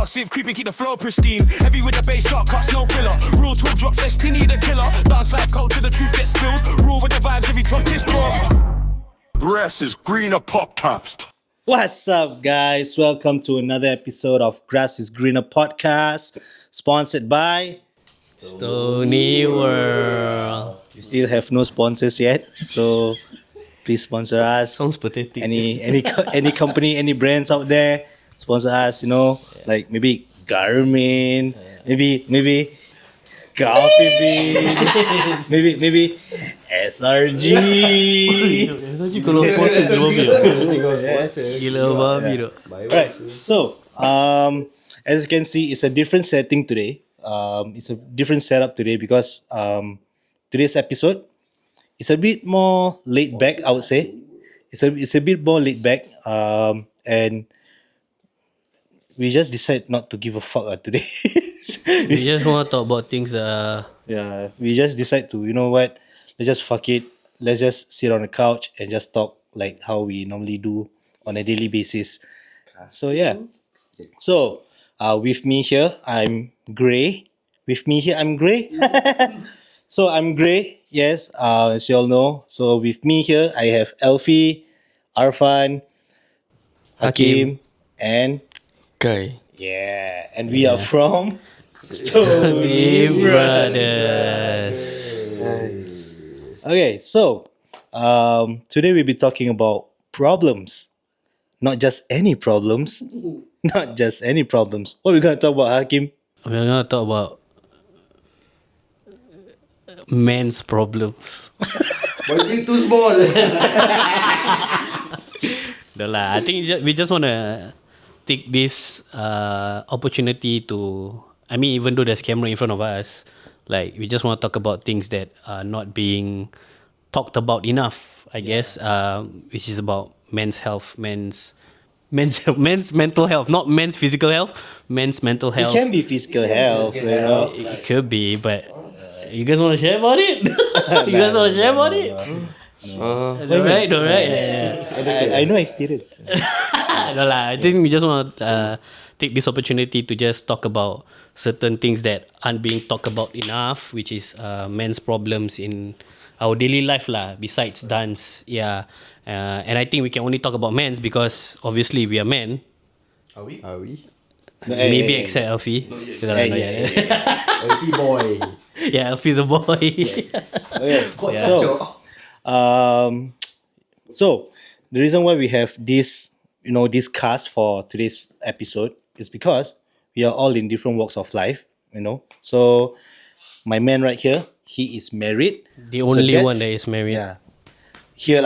dark, sieve creeping, keep the flow pristine. Heavy with the bass, shot cuts, no filler. Real talk drops, less tinny the killer. Dance life culture, the truth gets spilled. Rule with the vibes, every talk gets broke. Grass is greener podcast. What's up, guys? Welcome to another episode of Grass is Greener podcast, sponsored by Stony World. We still have no sponsors yet, so please sponsor us. Sounds pathetic. Any company, any brands out there, sponsor us. You know, like maybe Garmin, maybe Coffee Bean, maybe SRG. Saja kalau sponsor babi. Gila babi tu. Right. So, as you can see, it's a different setting today. It's a different setup today because today's episode is a bit more laid back. I would say it's a bit more laid back. And we just decided not to give a fuck today. We just want to talk about things Yeah, we just decide to, you know what? Let's just fuck it. Let's just sit on the couch and just talk like how we normally do on a daily basis. So yeah. So with me here, I'm Gray. So I'm Gray. Yes, as you all know. So with me here, I have Elfie, Arfan, Hakim, and Kai. yeah, and we are from Stony Brothers. Okay, so today we'll be talking about problems. Not just any problems. Not just any problems. What are we going to talk about, Hakim? We're gonna talk about men's problems. Body too small. Dah lah. I think we just want to take this opportunity to, I mean, even though there's camera in front of us, like we just want to talk about things that are not being talked about enough, I guess, which is about men's health, men's mental health, not men's physical health, men's mental It health. can be physical health, you know. It could be, but you guys want to share about it? You guys want to share about it? No, right? Yeah. I know experience. No lah, I think we just want to take this opportunity to just talk about certain things that aren't being talked about enough, which is men's problems in our daily life lah, besides dance. Yeah. And I think we can only talk about men's because obviously we are men. Are we? Maybe except Elfie. Healthy boy. Yeah, Elfie's a boy. Okay, so the reason why we have this, this cast for today's episode is because we are all in different walks of life, So my man right here, he is married. The only one that is married. Yeah. Here.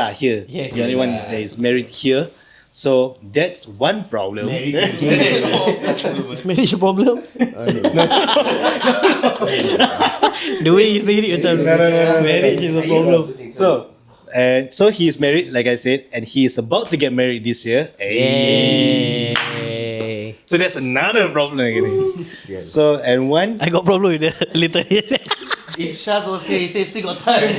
Yeah, the only one that is married here. So that's one problem. Marriage problem? The way you say it, macam marriage is a problem. So he is married, like I said, and he is about to get married this year. Yay. So that's another problem again. Yes. So and one, I got problem with that later. If Shaz was here, he said still got time.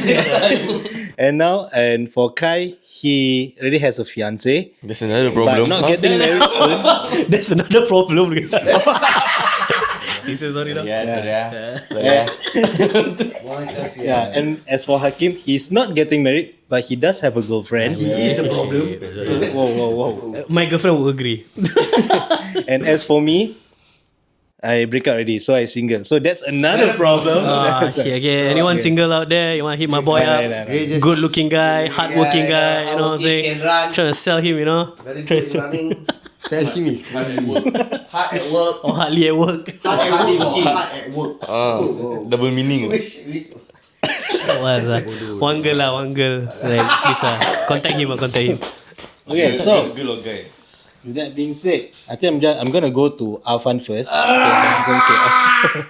and for Kai, he already has a fiance, That's another but problem. not getting married soon. That's another problem. He says sorry now. Yeah, and as for Hakim, he's not getting married, but he does have a girlfriend. He is the problem. Whoa. My girlfriend will agree. And as for me, I break up already, so I single. So that's another problem. Shit, okay. Anyone single out there? You want to hit my boy up? No. Good looking guy, hardworking guy, you know what I'm saying? Trying to sell him, you know? Very good in running. Sell him is easy. Hard at work. Or hardly at work. Hard at work. Double meaning. One girl. Like this contact him. Okay, so Girl or guy? with that being said, I think I'm gonna go to Arfan first. Okay, I'm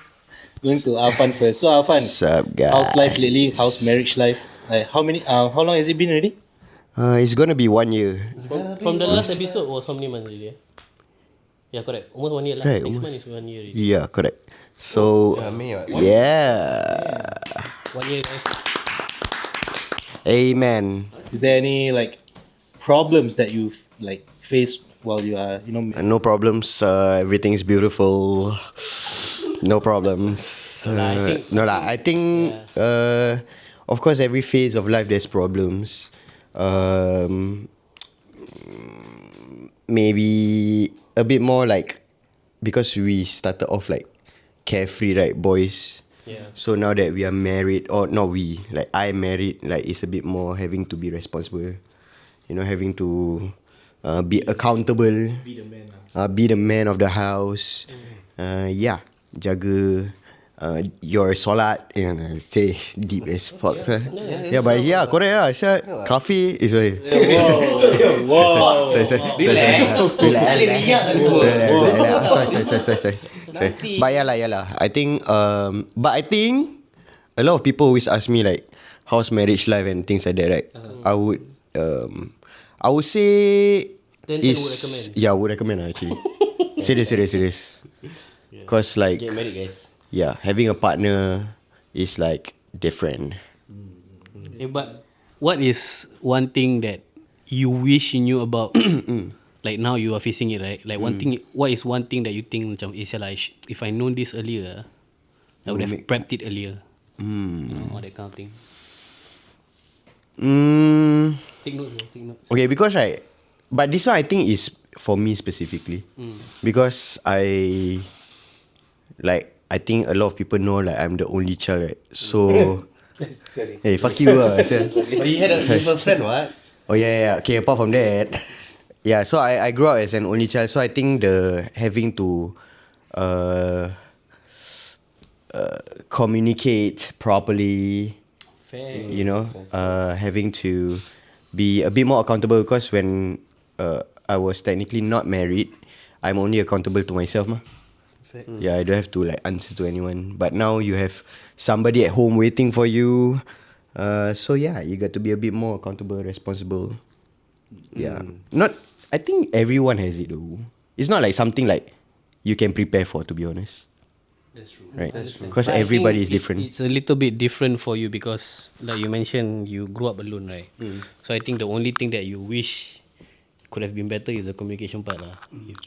going to Arfan first. So Arfan, What's up, guys? how's life lately? How's marriage life? Like how long has it been already? It's gonna be 1 year. From the last episode was how many months already? Yeah, correct. Almost 1 year lah. Right, Next month is 1 year already. Yeah, correct. So, yeah. 1 year, guys. Amen. Is there any like problems that you've like faced while you are, you know, No problems. Everything's beautiful. No problems. I think. Of course, every phase of life there's problems. Maybe a bit more like, because we started off like carefree, right, boys. Yeah. So now that we are married, or not we, like I'm married, like it's a bit more having to be responsible. You know, having to be accountable. be the man. Be the man of the house. Yeah, jaga your solat. Say deep as fuck. Yeah, but yeah, correct lah. Coffee is Wow. Sorry. But yeah lah. I think I think a lot of people always ask me like, how's marriage life and things like that, right? I would say Then is would recommend. yeah, I would recommend actually. Serious. Cause like, Get married, guys. yeah, having a partner is like different. But what is one thing that you wish you knew about? Like now you are facing it, right? Like one thing. What is one thing that you think macam, if I known this earlier, I would have prepped it earlier. Or that kind of thing. Take notes. Okay, because right, but this one I think is for me specifically, because I think a lot of people know like I'm the only child, right? So hey, fuck you But you had a friend, what? Oh yeah. Okay, apart from that, yeah. So I grew up as an only child, so I think the having to communicate properly, Fair. you know, having to be a bit more accountable, because when I was technically not married, I'm only accountable to myself, mah. Yeah, I don't have to like answer to anyone. But now you have somebody at home waiting for you. So yeah, you got to be a bit more accountable, responsible. Yeah. I think everyone has it though. It's not like something like you can prepare for, to be honest. That's true. Right? Because everybody is different. It's a little bit different for you because, like you mentioned, you grew up alone, right? So I think the only thing that you wish could have been better is the communication part, lah.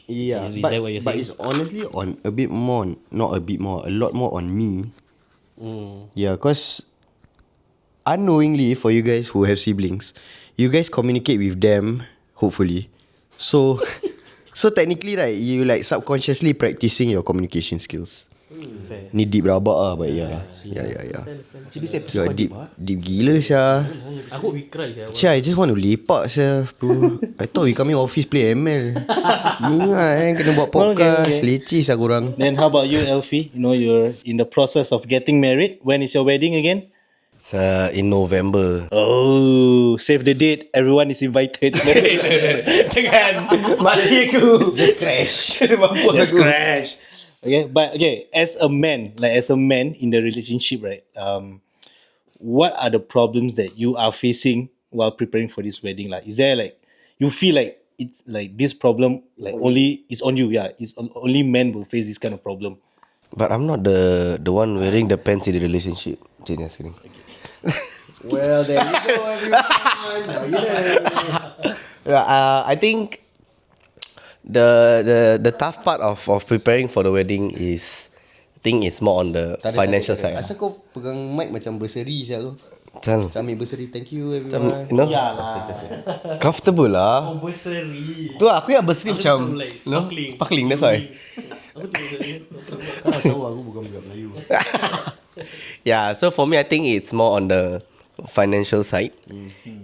Yeah, Is but that what you're saying? it's honestly on a bit more, not a bit more, a lot more on me. Yeah, because unknowingly, for you guys who have siblings, you guys communicate with them, hopefully. So technically, right, you like subconsciously practicing your communication skills. Fair. Ni deep rabak lah, but yeah. Actually, this episode Yeah, quite deep, deep, deep gila sia. I hope we cry. Cia, I just want to lepak sia, bro. I thought we coming office play ML. Ingat kena buat podcast, leceh sia korang. Then how about you, Elfie? You know, you're in the process of getting married. When is your wedding again? It's in November. Oh, save the date. Everyone is invited. Jangan mati aku. Just crash. Mampus Just aku. crash. Okay, but okay, as a man in the relationship, right? What are the problems that you are facing while preparing for this wedding? Like, is there like you feel like it's like this problem like only is on you? Yeah, it's only men will face this kind of problem. But I'm not the one wearing the pants in the relationship. Just kidding. Well, there you go, everyone. Now you know. I think the tough part of preparing for the wedding is, I think it's more on the financial side. Asal kau pegang mic macam bursary sia tu. Macam, Macam ambil bursary. Thank you, everyone. you know, comfortable lah. Bursary. Tu aku yang bursary macam, like you know, sparkling. sparkling, that's why. Kau tahu aku bukan budak Melayu. Yeah, so for me, I think it's more on the financial side,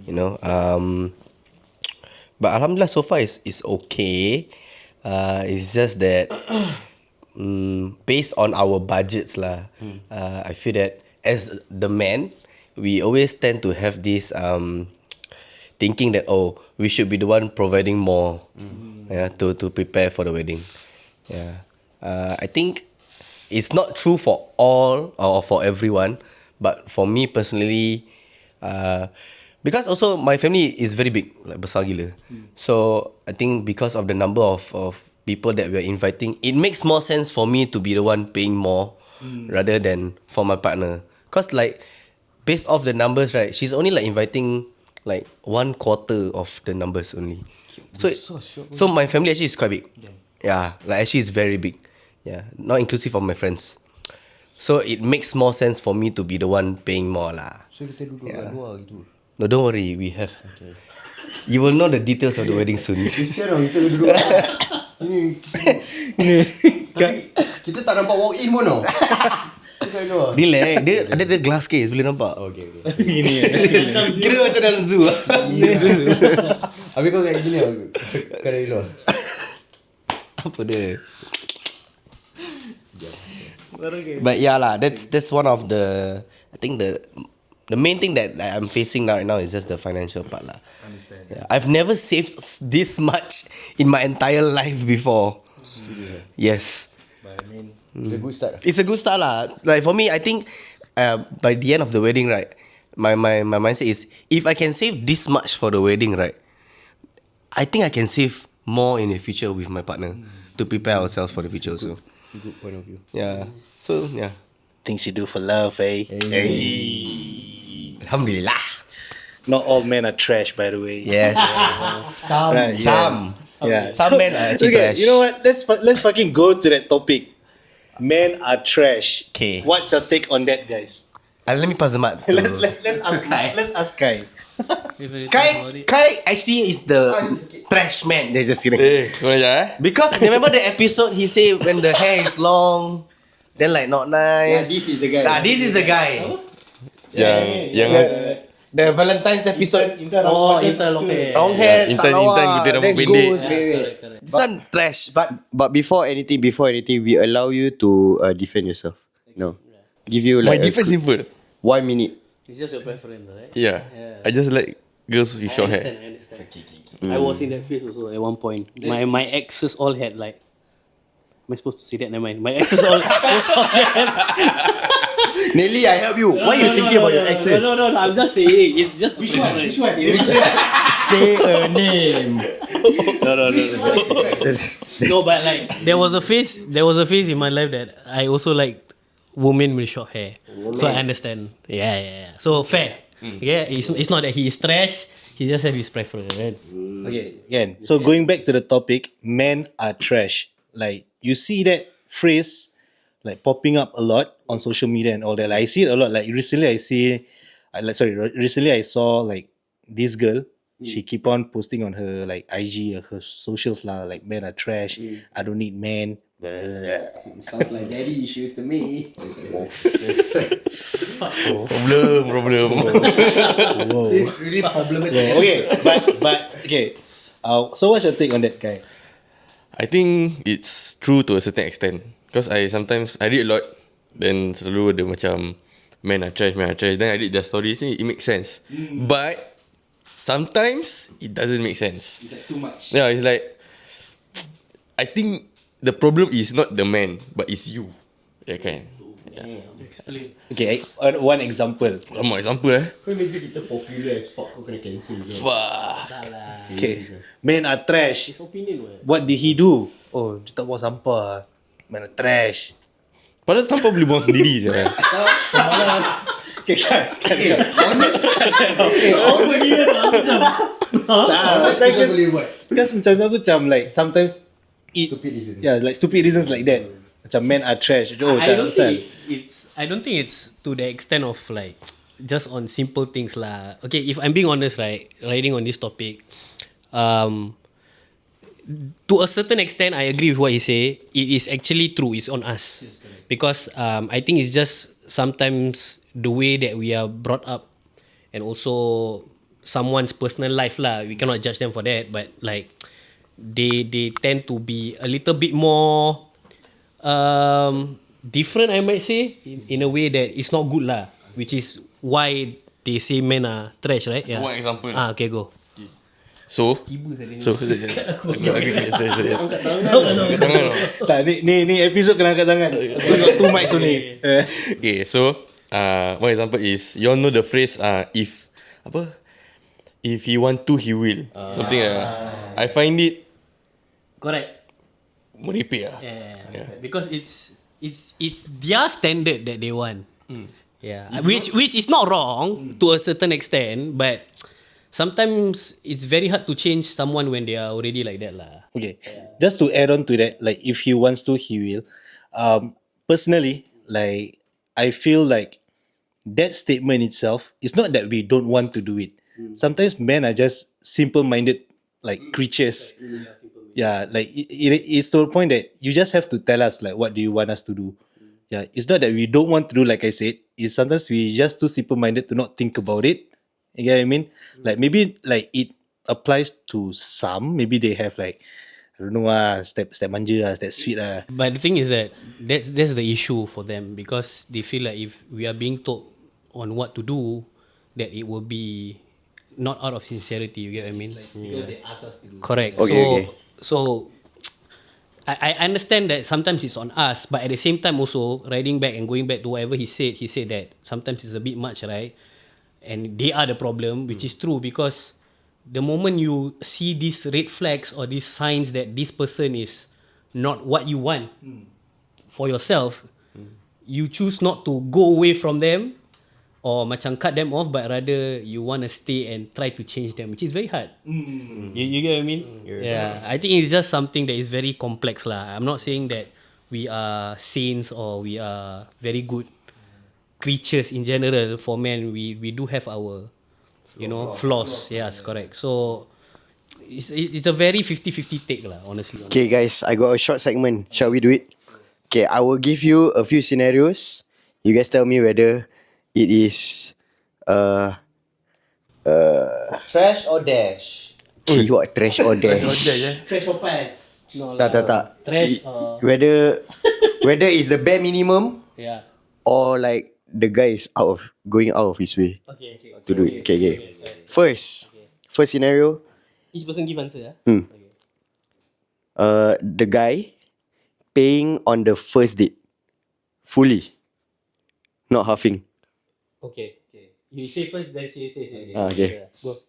you know. But alhamdulillah, so far it's okay. It's just that based on our budgets lah, I feel that as the man, we always tend to have this thinking that, oh, we should be the one providing more, to prepare for the wedding. Yeah, I think it's not true for all or for everyone, but for me personally, because also my family is very big, like besar gila. So I think because of the number of people that we are inviting, it makes more sense for me to be the one paying more rather than for my partner. Cause like based off the numbers, right, she's only like inviting like 1/4 of the numbers only. So my family actually is quite big. Yeah, like actually it's very big. Yeah, not inclusive of my friends. So it makes more sense for me to be the one paying more lah. So kita duduk kat luar gitu. No, don't worry, we have. You will know the details of the wedding soon. Kesian lah kita duduk. Ini. Tapi kita tak nampak walk in pun tau. Kita kat luar. Relax, dia ada glass case boleh nampak. Okay. Kira macam dalam zoo. Habis kau kayak gini lah. Kau dari luar. Apa dia? But yeah lah, that's one of the, I think the main thing that I'm facing right now is just the financial part lah. Yeah, I've never saved this much in my entire life before. Yes. It's a good start. It's a good start lah. Like for me, I think by the end of the wedding, right, my mindset is if I can save this much for the wedding, right, I think I can save more in the future with my partner to prepare ourselves for the future also. Good point of view. Yeah. So yeah. Things you do for love, eh? Alhamdulillah. Not all men are trash, by the way. Yes. Right, Some. Yeah. Some men are actually okay, trash. you know what? Let's fucking go to that topic. Men are trash. Okay. What's your take on that, guys? Let me pass the mic. to- Let's ask Kai. Kai actually is the trash man. There's just kidding. Kau aja Because remember the episode he say when the hair is long, then like not Yeah, nice. this is the guy. This is the guy. Yang The Valentine's episode. Oh, interlock hair. Long hair, tak Intan lawa, kita rambut then pendek. goes. This one trash. But before anything, we allow you to defend yourself. No. Give you my like defense simple. 1 minute. It's just your preference, right? Yeah. I just like girls with short hair. I understand. I was in that phase also at one point. My exes all had like. Am I supposed to say that? Never mind. My exes all had. Nelly, I help you. Why you thinking about your exes? No. I'm just saying. It's just which one? Say a name. No, but like there was a phase in my life that I also like women with short hair. So I understand. Yeah. So fair. Yeah, it's not that he is trash. He just have his preference, right? Okay, again. So going back to the topic, men are trash. Like you see that phrase like popping up a lot on social media and all that. Like, I see it a lot. Like recently I saw like this girl. She keep on posting on her like IG, her socials lah. Like men are trash. I don't need men. Sounds like daddy issues to me. Problem. Really problematic. Okay, but okay. So what's your take on that, guy? I think it's true to a certain extent. Because I sometimes read a lot. Then selalu ada macam men are trash. Then I read their stories, it makes sense. But sometimes it doesn't make sense. It's like too much. Yeah, it's like I think the problem is not the man, but it's you. Yeah, kan? Okay, one example. Lama example Kau imagine kita popular as fuck, kau kena cancel ke? Wah. Okay, men are trash. What did he do? Oh, dia tak buang sampah. Men are trash. Padahal sampah boleh buang sendiri je. Malas. Okay, kan? Honest kita boleh buat. Because macam aku macam like sometimes Stupid reason. Yeah, like stupid reasons like that. Macam men are trash. Oh, I macam don't think it's to the extent of like just on simple things lah. Okay, if I'm being honest, right, riding on this topic, to a certain extent, I agree with what you say. It is actually true. It's on us. Yes, because I think it's just sometimes the way that we are brought up, and also someone's personal life lah. We cannot judge them for that, but like they tend to be a little bit more different, I might say, in a way that it's not good lah. Which is why they say men are trash, right? Yeah. One example. Okay, go. So Angkat tangan. tak, ni episode kena angkat tangan. Aku got two mics only. Okay, so one example is you all know the phrase if he want to he will. Something I find it Correct. merepek lah. Yeah. Because it's their standard that they want. Yeah. Which is not wrong to a certain extent, but sometimes it's very hard to change someone when they are already like that lah. Okay. Just to add on to that, like if he wants to, he will. Personally, like I feel like that statement itself is not that we don't want to do it. Sometimes men are just simple-minded like creatures. Yeah, like it's to the point that you just have to tell us like what do you want us to do. Yeah, it's not that we don't want to do like I said. It's sometimes we just too simple-minded to not think about it. You get what I mean? Like maybe like it applies to some. Maybe they have like I don't know step manja step sweet But the thing is that that's the issue for them because they feel like if we are being told on what to do, that it will be not out of sincerity. You get what I mean? because they ask us to do. Correct. Okay, So I understand that sometimes it's on us, but at the same time also riding back and going back to whatever he said that sometimes it's a bit much, right? And they are the problem, which is true because the moment you see these red flags or these signs that this person is not what you want for yourself, you choose not to go away from them or macam cut them off, but rather you want to stay and try to change them, which is very hard. You get what I mean? Yeah. I think it's just something that is very complex lah. I'm not saying that we are saints or we are very good creatures in general. For men, we do have our flaws. Yes, correct. So it's a very 50-50 take lah, honestly. Okay, guys, I got a short segment. Shall we do it? Okay, I will give you a few scenarios. You guys tell me whether it is Trash or dash? what trash or dash. Trash or pass? No Tak. Trash Whether it's the bare minimum yeah. or like the guy is going out of his way Okay. to do it. Okay. First scenario, Each person give answer. the guy paying on the first date fully, not halving. Okay. You say first, then say. Okay. Yeah. Go.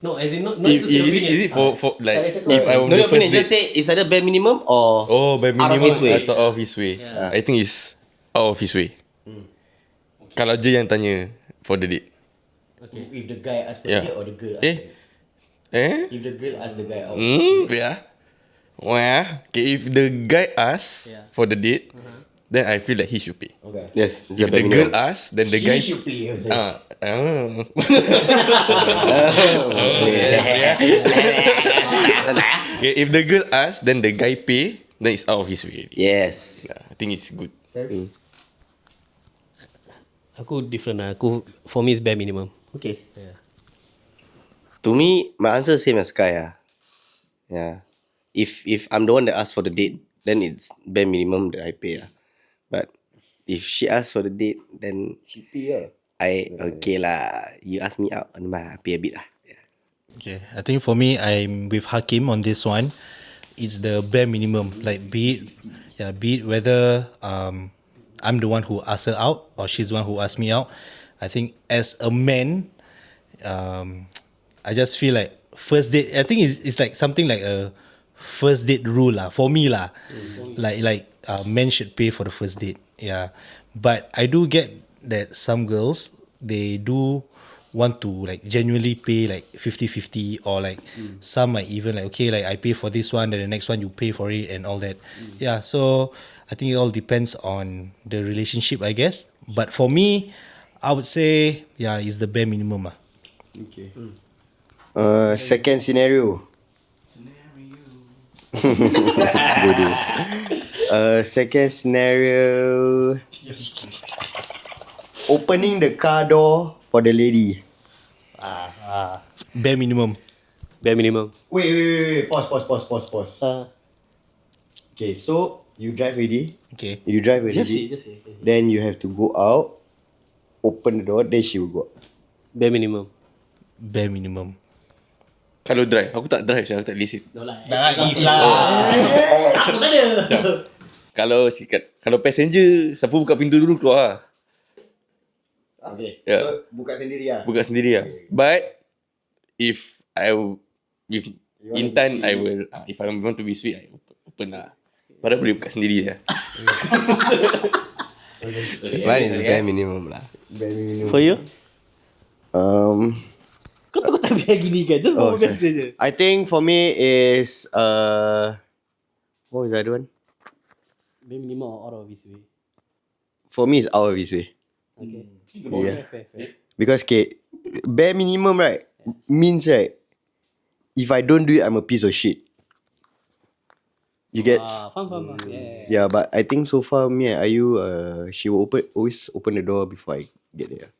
No, as in not If, to say opinion. is it for like if I No, want the no, first opinion. date? Just say it's either bare minimum or Oh, by Out of minimum his way. atau out of his way. I think it's out of his way. Kalau je yang tanya for the date. If the guy asks Yeah. or the girl If If the girl asks the guy out. Yeah. Well, okay, if the guy asks Yeah. for the date, then I feel like he should pay. Okay. yes, it's If a bare the girl minimum. asks, then the He guy should pay. Okay, if the girl asks, then the guy pay, then it's out of his way. Yes. Yeah, I think it's good. Aku different lah. For me it's bare minimum. Okay. To me, my answer is same as Kai. Yeah. If I'm the one that asks for the date, then it's bare minimum that I pay. But if she asks for the date, then She pay okay lah. You ask me out, I pay a bit lah. Yeah. Okay, I think for me, I'm with Hakim on this one. It's the bare minimum. Like be it whether I'm the one who asks her out or she's the one who asks me out. I think as a man, I just feel like first date. I think it's like something like a first date rule lah for me lah. Like men should pay for the first date. Yeah, but I do get that some girls they do want to like genuinely pay like 50-50 or like some might even like okay like I pay for this one then the next one you pay for it and all that. Yeah, so I think it all depends on the relationship I guess. But for me, I would say it's the bare minimum lah. Okay. Second scenario. Bodoh. Second scenario. Opening the car door for the lady. Bare minimum. Bare minimum. Wait. Pause. Okay, so you drive already. Okay. You drive already. Just say. Then you have to go out, open the door, then she will go out. Bare minimum. Bare minimum. Kalau drive, aku tak drive, aku tak lesen. Kalau passenger, siapa buka pintu dulu keluar lah. Okay. Yeah. So buka sendiri lah. Buka sendiri lah. But if Intan, I will if I want to be sweet, I open lah. Padahal boleh buka sendiri je. Mine is bare minimum lah. Very minimum. For you? Kau tahu tak biar gini kan? Just bawa biasa je. I think for me is what was the other one? Bare minimum or out of his way. For me is out of his way. Okay. Yeah. Fair. Because bare minimum right means right, if I don't do it, I'm a piece of shit. You get? Faham. Yeah, but I think so far me and Ayu, she will always open the door before I get there.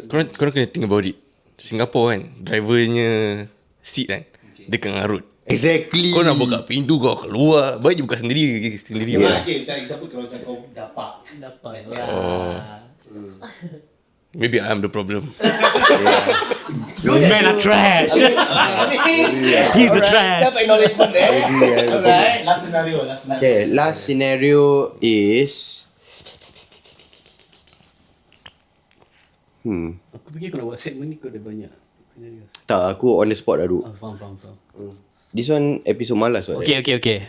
Korang kena think about it. Singapore kan, drivernya seat kan, dia kena ngarut. Exactly. Kau nak buka pintu, kau keluar, baik je buka sendiri. Yeah. Okay, tak example kalau macam kau dapat. Maybe I'm the problem. Men are trash. He's a trash. Self-acknowledgement there. Alright. Last scenario. Okay, last scenario is Aku fikir kau nak buat segmen ni kau ada banyak. tak, aku on the spot dah duk. Faham. This one episode malas what? Okay.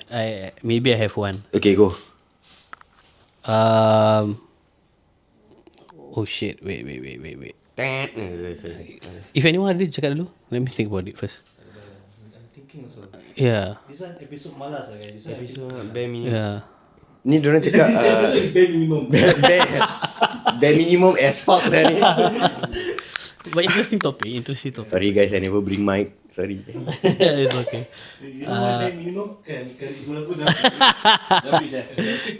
Maybe I have one. Okay, go. Oh shit. Wait. If anyone ada cakap dulu, let me think about it first. I'm thinking also. Yeah. This one episode malas lah guys. This one Bare minimum. Yeah. Ni diorang cakap is bare minimum. bare minimum as fuck saya ni. But interesting topic. Sorry guys, I never bring mic. Sorry. It's okay. You know what bare minimum kan aku dah.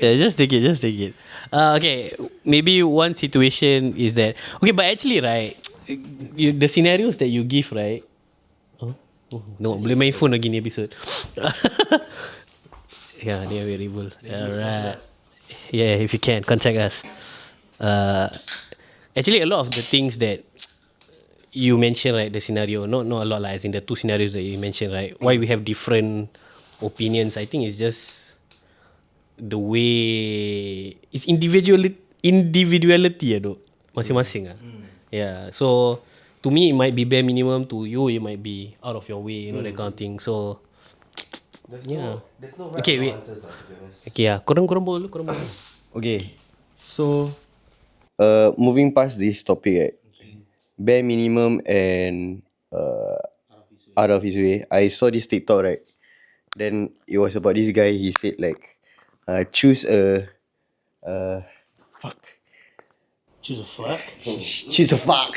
Yeah, just take it. Okay, maybe one situation is that okay, but actually right, the scenarios that you give right. No, boleh main phone lagi ni episode. Yeah, they are variable. Alright. Yeah, if you can contact us. Actually, a lot of the things that you mentioned, right, the scenario, not a lot, like as in the two scenarios that you mentioned, right, why we have different opinions, I think it's just the way it's individuality masing-masing yeah. So to me it might be bare minimum, to you it might be out of your way, that kind of thing. So There's no right Okay, wait. answers to be honest. okay, korang bawa dulu. Okay, so moving past this topic, right, bare minimum and out of his way. I saw this TikTok, right, then it was about this guy. He said like, choose a fuck. Choose a fuck. Choose a fuck.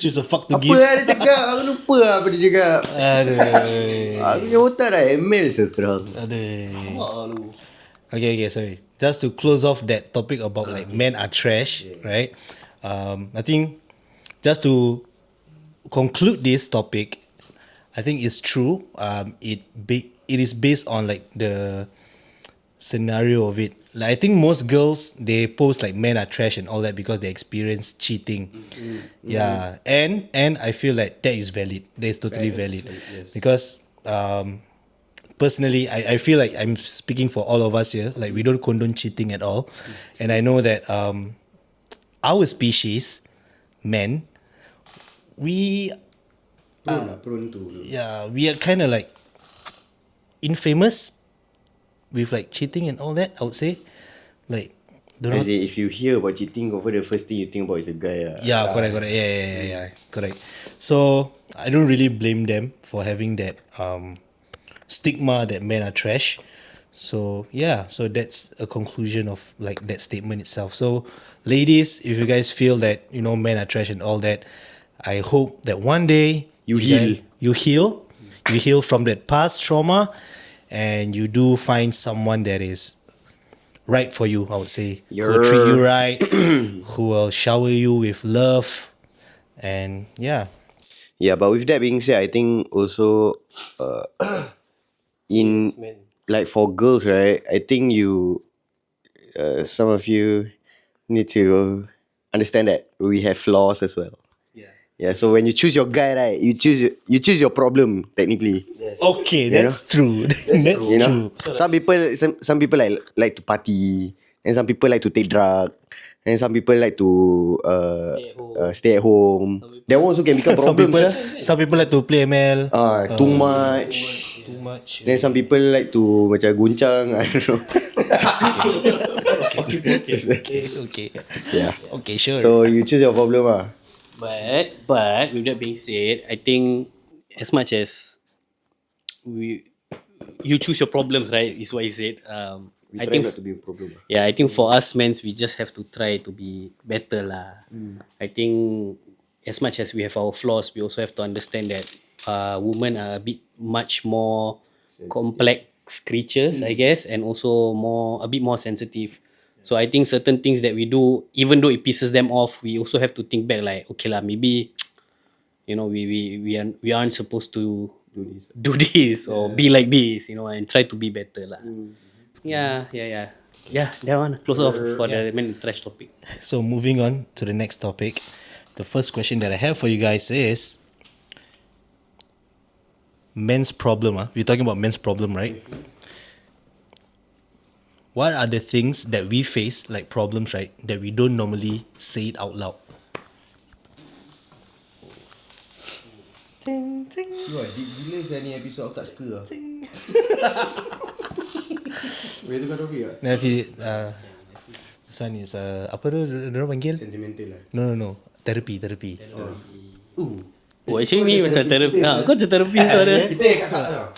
Choose a fuck to Apa give. yang dia cakap? Aku lupa apa dia cakap. Aduh. Aku punya otak dah ML sekarang. Okay, sorry. Just to close off that topic about like men are trash, right? I think just to conclude this topic, I think it's true. It is based on like the scenario of it. Like I think most girls they post like men are trash and all that because they experience cheating. Yeah, and I feel like that is valid. That is totally valid. Because personally, I feel like I'm speaking for all of us here. Like we don't condone cheating at all, and I know that our species, men, we Prone to. we are kind of like infamous with like cheating and all that. I would say, like, don't know. As in, if you hear about cheating, over the first thing you think about is a guy. Yeah, correct. Yeah, correct. So I don't really blame them for having that stigma that men are trash. So yeah, so that's a conclusion of like that statement itself. So ladies, if you guys feel that men are trash and all that, I hope that one day You heal. you heal from that past trauma, and you do find someone that is right for you. I would say who will treat you right, who will shower you with love, and yeah. Yeah, but with that being said, I think also in like for girls, right? I think some of you need to understand that we have flaws as well. Yeah. So when you choose your guy, right, you choose your problem technically. Okay, that's true. That's You true. know, some people like to party, and some people like to take drug, and some people like to stay at home. That one also can become problem. Some people like to play ML. Too much. Too much. Then some people like to macam guncang. I don't know. Okay. Yeah. Okay, sure. So you choose your problem. But with that being said, I think as much as you choose your problems, right? Is what you said. I think not to be a problem. yeah, I think for us men, we just have to try to be better lah. I think as much as we have our flaws, we also have to understand that women are a bit much more complex creatures, I guess, and also a bit more sensitive. So I think certain things that we do, even though it pisses them off, we also have to think back like, okay lah, maybe we aren't supposed to do this or be like this, and try to be better lah. Yeah. That one close off for the main trash topic. So moving on to the next topic, the first question that I have for you guys is men's problem. We're talking about men's problem, right? What are the things that we face, like problems, right, that we don't normally say it out loud? Wah, deep gila saya ni episod aku tak suka lah. Boleh tukar topik tak? This one is apa tu orang panggil? Sentimental lah. No. Therapy. Oh, actually ni macam therapy. Kau macam therapy suara. Kita kakak lah.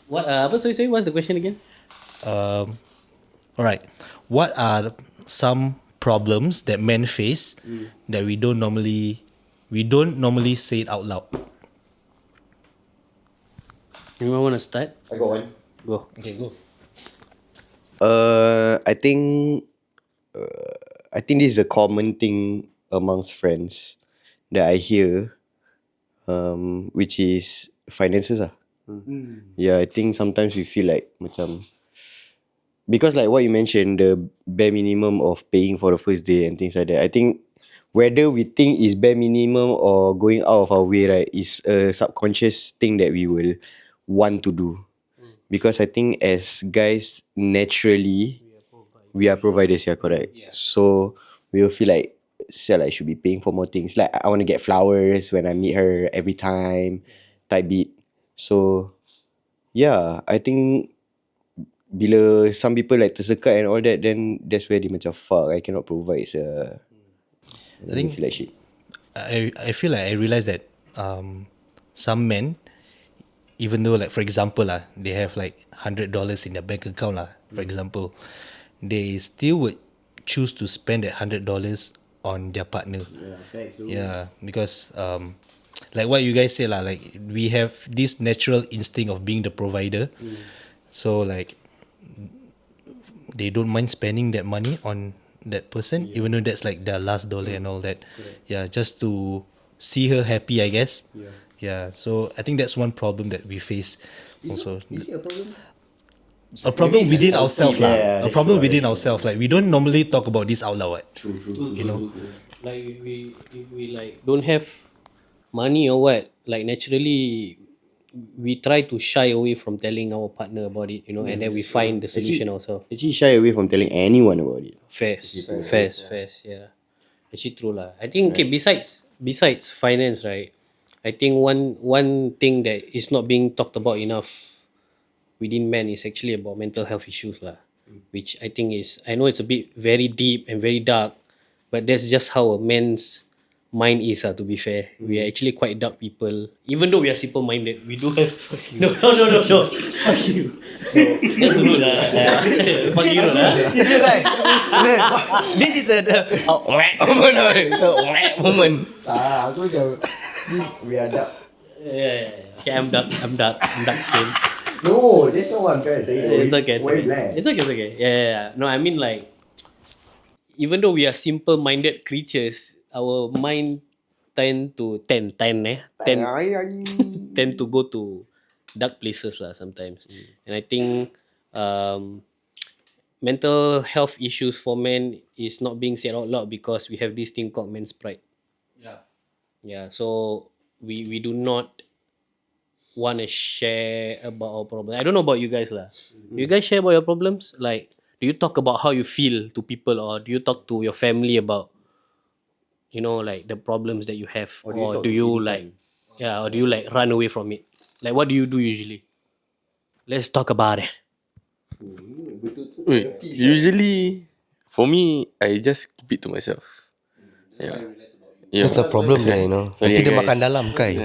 What sorry, what's the question again? Alright. What are some problems that men face that we don't normally say it out loud? Anyone want to start? I got one. Go. Okay, go. I think this is a common thing amongst friends that I hear, which is finances lah. Yeah, I think sometimes we feel like macam, because like what you mentioned, the bare minimum of paying for the first day and things like that. I think whether we think is bare minimum or going out of our way, right, is a subconscious thing that we will want to do. Because I think as guys, naturally, we are providers, yeah, correct. So we will feel like, I should be paying for more things. Like I want to get flowers when I meet her every time, type beat. So yeah, I think bila some people like tersekat and all that, then that's where they macam fuck, I cannot provide. I think- feel like shit. I feel like I realized that some men, even though like for example they have like $100 in their bank account for example, they still would choose to spend that $100 on their partner. Yeah, because like what you guys say like we have this natural instinct of being the provider. So like they don't mind spending that money on that person, even though that's like their last dollar and all that. Yeah, just to see her happy, I guess. Yeah, so I think that's one problem that we face also. Is it a problem? A problem within ourselves lah. Yeah, A problem within ourselves. Like we don't normally talk about this out loud. True. You know. Like if we like don't have money or what, like naturally we try to shy away from telling our partner about it, and then we find the solution ourselves. Actually shy away from telling anyone about it. Fast, yeah. Actually true lah. I think okay, besides finance, right? I think one thing that is not being talked about enough within men is actually about mental health issues lah. Which I think I know it's a bit very deep and very dark, but that's just how a man's mind is, to be fair. We are actually quite dark people. Even though we are simple minded, we do have no. Fuck you. That's rude lah. Fuck you lah. This is the moment. Aku macam we are dark. Yeah. Okay, I'm dark skin. No, that's not what I'm trying to say. It's okay. It's okay. Yeah. No, I mean like, even though we are simple-minded creatures, our mind tend to go to dark places lah sometimes. And I think mental health issues for men is not being said out loud because we have this thing called men's pride. Yeah. So we do not want to share about our problems. I don't know about you guys lah. You guys share about your problems? Like, do you talk about how you feel to people, or do you talk to your family about, like the problems that you have, or do you like run away from it? Like, what do you do usually? Let's talk about it. Wait, usually for me, I just keep it to myself. Yeah. Yeah. That's a problem lah, you know. Sorry, Nanti dia guys. makan dalam, Kai.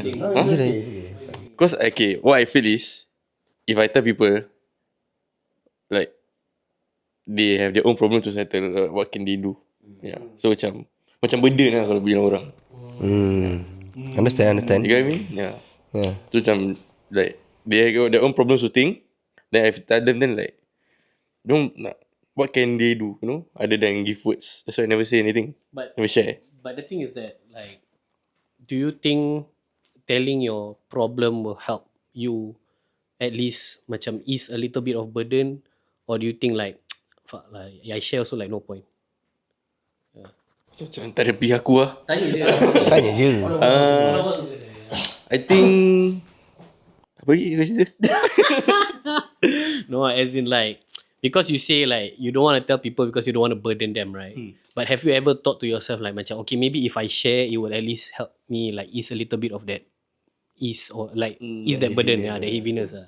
Because okay, what I feel is, if I tell people, like, they have their own problem to settle, what can they do? Yeah. So macam burden lah kalau bilang orang. Understand. You get what I mean? Yeah. Yeah. So macam like they got their own problems to think. Then I tell them, then like, what can they do? You know, other than give words. That's why I never say anything. But Never share. But the thing is that, like, do you think telling your problem will help you at least macam ease a little bit of burden, or do you think like, fuck lah, I share also like no point? So macam tak ada pihak aku lah. Tanya dia. Tanya je. I think apa lagi question dia? No, as in like, because you say like you don't want to tell people because you don't want to burden them, right? But have you ever thought to yourself like macam, okay, maybe if I share, it will at least help me like ease a little bit of that ease, or like ease that burden, the heaviness.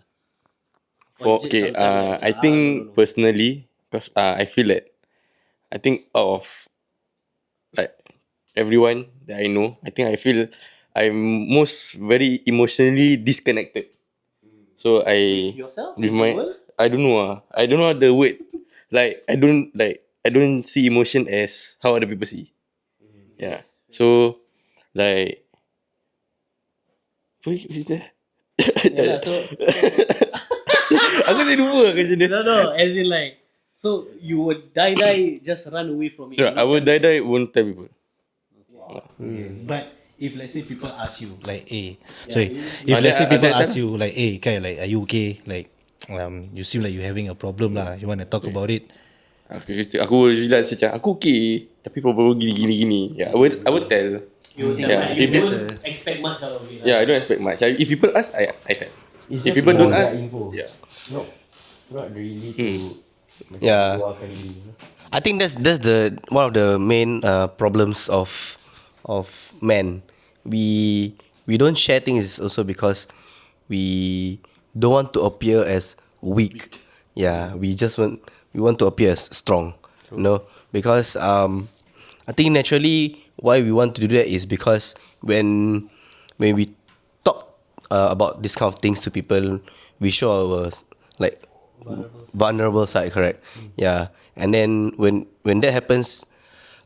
For is it okay, something like I think personally, because I feel that I think out of like everyone that I know, I feel I'm most very emotionally disconnected. So yourself? with With my the world? I don't know the word. Like I don't see emotion as how other people see. Yeah. So like apa lagi cerita? Yeah, so Aku tak lupa question dia. no, as in like, so you would die just run away from it. I will die won't tell people. But if let's say people ask you like, hey, sorry, if Ada- let's say people ada- ask you like, hey, Kai, like, are you okay? Like, you seem like you're having a problem lah. You want to talk about it? Aku bilang macam aku okay, tapi problem gini. Yeah, I would tell. You would Yeah, you if it's- don't expect much out of it. Yeah, I don't expect much. If people ask, I tell. If people don't ask, yeah. Not really to Yeah. keluarkan diri. I think that's the one of the main problems of men. We don't share things also because we don't want to appear as weak. Yeah, we want to appear as strong. You know, because I think naturally why we want to do that is because when we talk about this kind of things to people, we show our like vulnerable side, correct? Yeah, and then when that happens,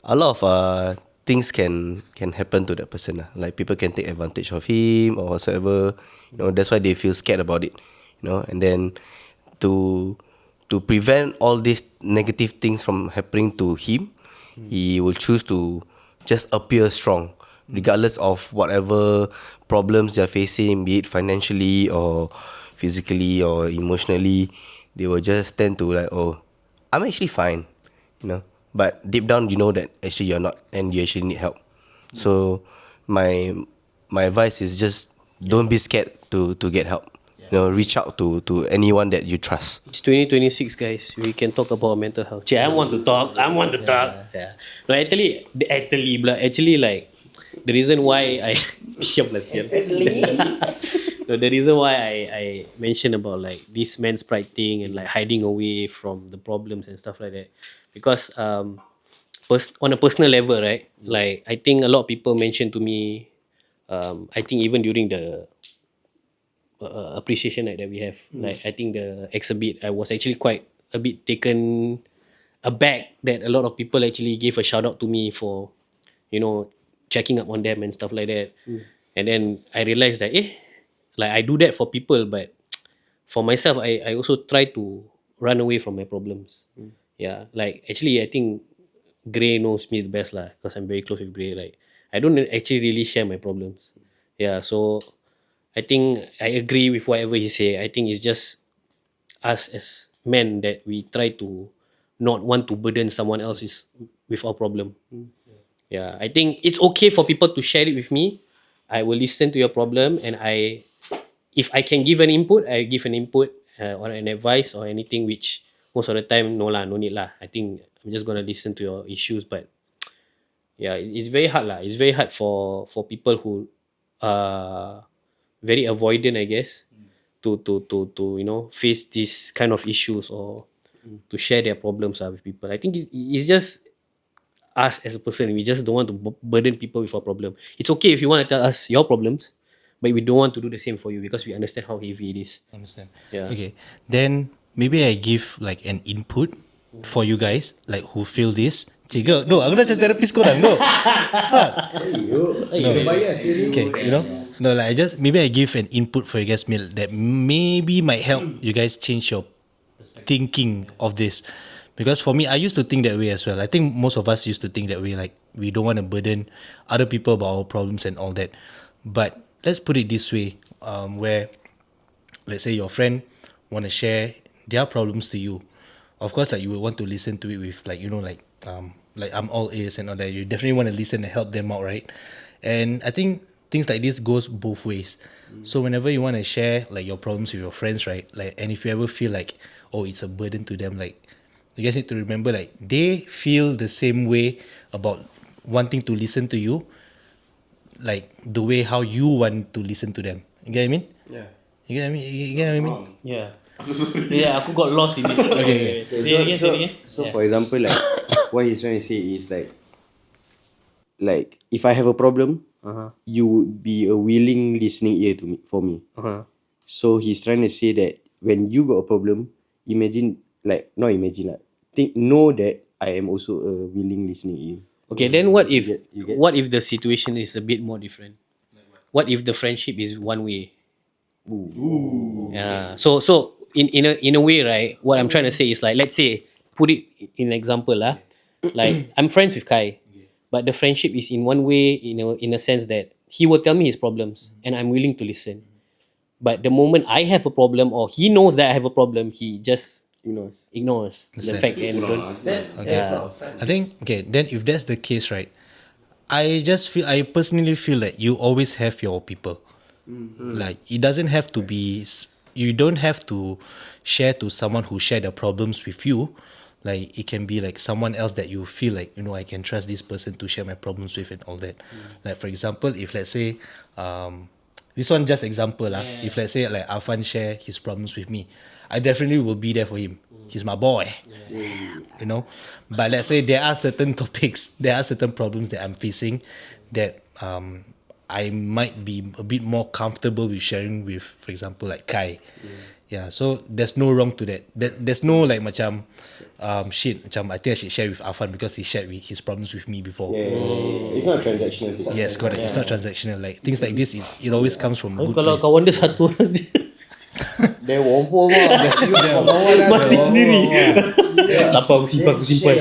a lot of things can happen to that person. Like people can take advantage of him or whatsoever. You know, that's why they feel scared about it. You know, and then to prevent all these negative things from happening to him, he will choose to just appear strong, regardless of whatever problems they're facing, be it financially or physically or emotionally. They will just tend to like, oh, I'm actually fine, you know. But deep down, you know that actually you're not, and you actually need help. So my advice is just don't be scared to get help. You know, reach out to anyone that you trust. It's 2026, guys. We can talk about mental health. I want to talk. Yeah. No, actually, like the reason why I no, the reason why I mentioned about like this man's pride thing and like hiding away from the problems and stuff like that, because on a personal level, right? Like I think a lot of people mentioned to me, I think even during the appreciation night that we have, like I think the exhibit, I was actually quite a bit taken aback that a lot of people actually gave a shout out to me for, you know, checking up on them and stuff like that. And then I realized that like I do that for people, but for myself I also try to run away from my problems. Yeah, like actually I think Gray knows me the best lah, because I'm very close with Gray. Like I don't actually really share my problems. Yeah, so I think I agree with whatever he say. I think it's just us as men that we try to not want to burden someone else with our problem. Yeah, I think it's okay for people to share it with me. I will listen to your problem, and if I can give an input, I give an input or an advice or anything. Which most of the time, no need lah. I think I'm just gonna listen to your issues, but yeah, it's very hard lah. It's very hard for people who are very avoidant, I guess, to you know, face this kind of issues or to share their problems with people. I think it's just us as a person. We just don't want to burden people with our problem. It's okay if you want to tell us your problems, but we don't want to do the same for you because we understand how heavy it is. Understand. Yeah. Okay. Then maybe I give like an input for you guys, like who feel this. Cikgu, no, aku dah macam terapis korang, no. Fuck. Okay, you know? No, like maybe I give an input for you guys that maybe might help you guys change your thinking of this. Because for me, I used to think that way as well. I think most of us used to think that way, like we don't want to burden other people about our problems and all that. But let's put it this way, where let's say your friend want to share their problems to you. Of course, like you would want to listen to it with like, you know, like I'm all ears and all that. You definitely want to listen and help them out, right? And I think things like this goes both ways. So whenever you want to share like your problems with your friends, right? Like, and if you ever feel like, oh, it's a burden to them, like you guys need to remember like they feel the same way about wanting to listen to you, like the way how you want to listen to them. You get what I mean? Yeah. You get what I mean? You get what I mean? Yeah. Yeah, aku got lost in it. Okay. Say again. So for example, like what he's trying to say is like if I have a problem, you would be a willing listening ear to me for me. So he's trying to say that when you got a problem, know that I am also a willing listening ear. Okay, then what if You get- what if the situation is a bit more different? What if the friendship is one way? Yeah. So in a way, right? What I'm trying to say is like, let's say, put it in an example lah. Like I'm friends with Kai, but the friendship is in one way, in a sense that he will tell me his problems and I'm willing to listen. But the moment I have a problem or he knows that I have a problem, he just ignores the fact and don't. I think okay. Then if that's the case, right? I personally feel that you always have your people. Like it doesn't have to be. You don't have to share to someone who share their problems with you. Like it can be like someone else that you feel like, you know, I can trust this person to share my problems with and all that. Like for example, if let's say, this one just example lah. If let's say like Afan share his problems with me, I definitely will be there for him. He's my boy, you know. But let's say there are certain topics, there are certain problems that I'm facing that I might be a bit more comfortable with sharing with, for example, like Kai. Yeah, so there's no wrong to that. There's no like macam shit. Macam I think I should share with Afan because he shared his problems with me before. It's not transactional. Yes, correct. It's not transactional. Like things like this, it always comes from a good Kalau place. kawan dia satu orang je Dia wompo mah. mati sendiri. Lapar aku simpan.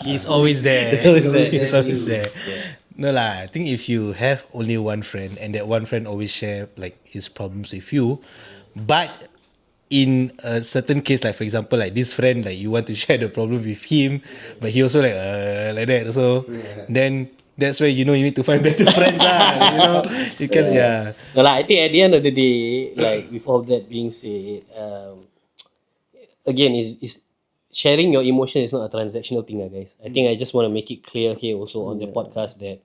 He's always there. Always there. He's always there. No lah. I think if you have only one friend and that one friend always share like his problems with you, but in a certain case, like for example, like this friend, like you want to share the problem with him, but he also like that. So then that's where you know you need to find better friends lah. You know, you can No lah, I think at the end of the day, like with all that being said, again, is sharing your emotion is not a transactional thing, guys. I think I just want to make it clear here also on the podcast that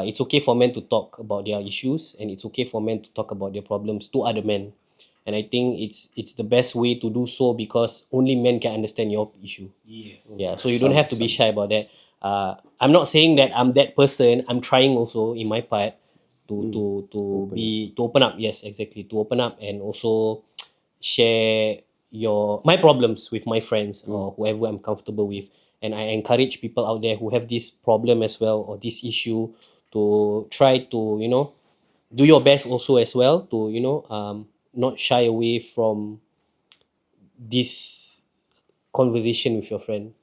it's okay for men to talk about their issues and it's okay for men to talk about their problems to other men. And I think it's the best way to do so because only men can understand your issue. Yes. Yeah. So you don't have to be shy about that. I'm not saying that I'm that person. I'm trying also in my part to open up. Yes, exactly. To open up and also share my problems with my friends or whoever I'm comfortable with. And I encourage people out there who have this problem as well or this issue to try to, you know, do your best also as well to, you know, not shy away from this conversation with your friend.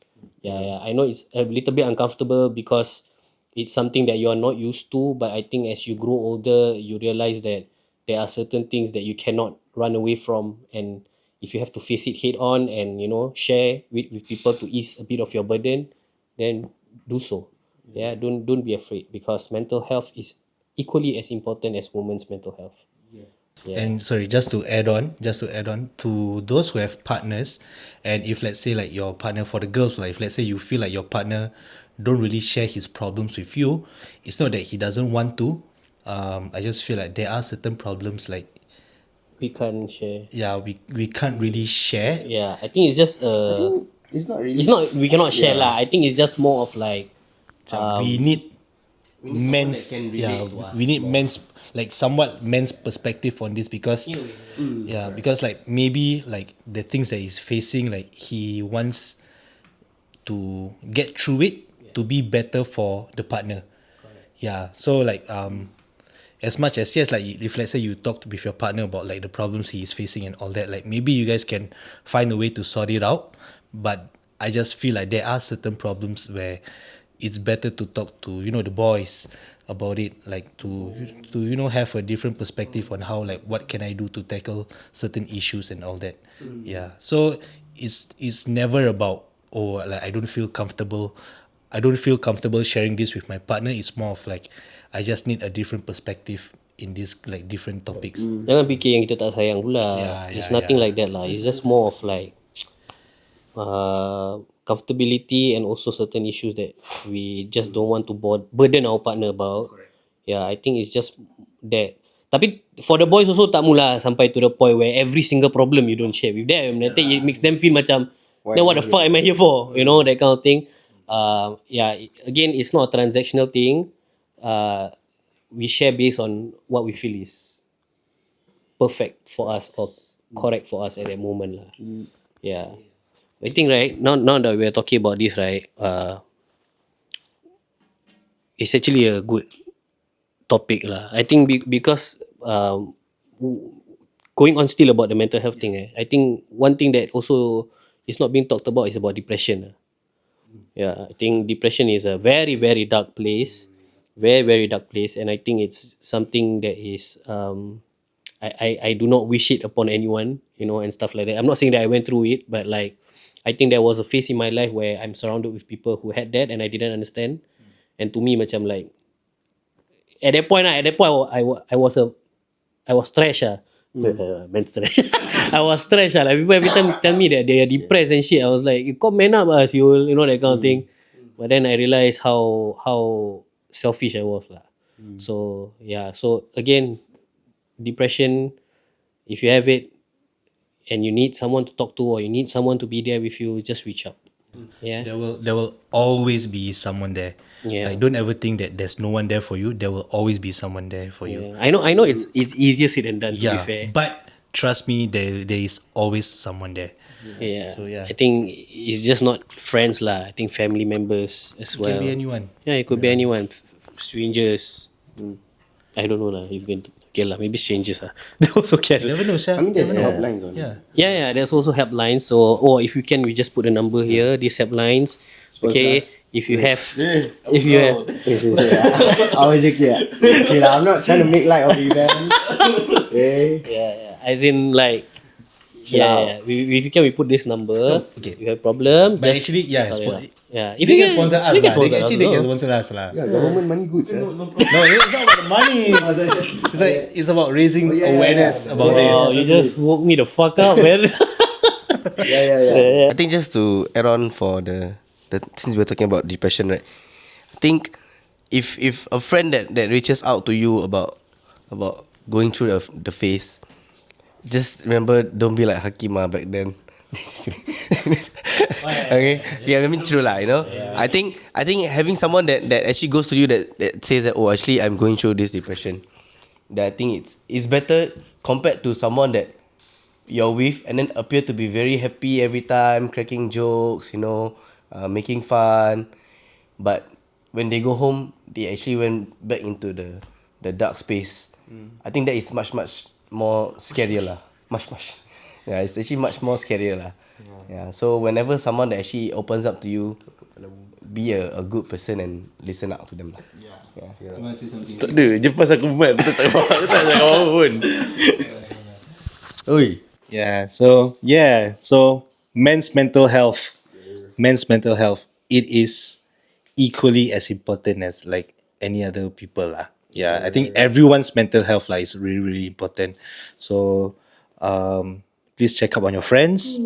Yeah. I know it's a little bit uncomfortable because it's something that you are not used to, but I think as you grow older, you realize that there are certain things that you cannot run away from, and if you have to face it head on and, you know, share with people to ease a bit of your burden, then do so. Yeah, don't be afraid because mental health is equally as important as women's mental health. And sorry, just to add on to those who have partners, and if let's say like your partner, for the girls, like if let's say you feel like your partner don't really share his problems with you, it's not that he doesn't want to. I just feel like there are certain problems like We can't share. we can't really share. Yeah, I think it's just It's not really. It's not we cannot share lah. I think it's just more of like we need men's someone that can yeah relate to us we need men's like somewhat men's perspective on this because because like maybe like the things that he's facing, like he wants to get through it to be better for the partner. So like as much as yes, like if let's say you talk with your partner about like the problems he is facing and all that, like maybe you guys can find a way to sort it out. But I just feel like there are certain problems where it's better to talk to the boys about it, like to have a different perspective on how, like, what can I do to tackle certain issues and all that. So it's never about, oh, like I don't feel comfortable sharing this with my partner. It's more of like I just need a different perspective in this like different topics. jangan fikir yang kita tak sayang pula. It's nothing like that lah. It's just more of like comfortability and also certain issues that we just don't want to burden our partner about. I think it's just that. Tapi for the boys also tak mula sampai to the point where every single problem you don't share with them. Nanti it makes them feel macam, then what the fuck am I here for? That kind of thing. Again, it's not a transactional thing. We share based on what we feel is perfect for us or correct for us at that moment lah. I think right now that we're talking about this, right, it's actually a good topic lah. I think because going on still about the mental health thing, I think one thing that also is not being talked about is about depression. I think depression is a very, very dark place. Very, very dark place. And I think it's something that is, I do not wish it upon anyone, and stuff like that. I'm not saying that I went through it, but like, I think there was a phase in my life where I'm surrounded with people who had that and I didn't understand. And to me, macam like, at that point, I was trash. Man trash. I was trash. Like people every time tell me that they are depressed and shit. I was like, "Come man up, you that kind of thing." But then I realized how selfish I was lah. So so again, depression, if you have it and you need someone to talk to or you need someone to be there with you, just reach out. There will always be someone there. Like, don't ever think that there's no one there for you. There will always be someone there for you. I know it's easier said than done, to be fair. But trust me, there is always someone there. So I think it's just not friends lah. I think family members as well. It can be anyone. It could be anyone. Strangers. I don't know lah. You can maybe strangers lah. They also can. You never know, sir. I mean, there's helplines on. There's also helplines. So, or if you can, we just put a number here. These helplines. Okay, if you have, I was just okay, I'm not trying to make light of the event. Okay. As in like, if you can, we put this number. Okay. If you have problem, But just actually, if they you can sponsor us. they can They sponsor us, actually no? can sponsor us lah. Yeah, government money good. No, it's not about the money. It's like it's about raising awareness about Oh, you this. just woke me the fuck up, man. I think just to add on for the since we're talking about depression, right? I think if a friend that reaches out to you about going through the phase, just remember, don't be like Hakimah back then. Okay, I mean true lah, I think having someone that actually goes to you that says that, oh, actually I'm going through this depression, that I think it's better compared to someone that you're with and then appear to be very happy every time, cracking jokes, making fun, but when they go home they actually went back into the dark space. I think that is much more scarier lah. Much. It's actually much more scarier lah. So whenever someone that actually opens up to you, be a good person and listen out to them lah. Tak ada je pas aku mat. Betul tak cakap apa pun. Oi. So men's mental health, it is equally as important as like any other people lah. I think everyone's mental health lah is really, really important. So please check up on your friends.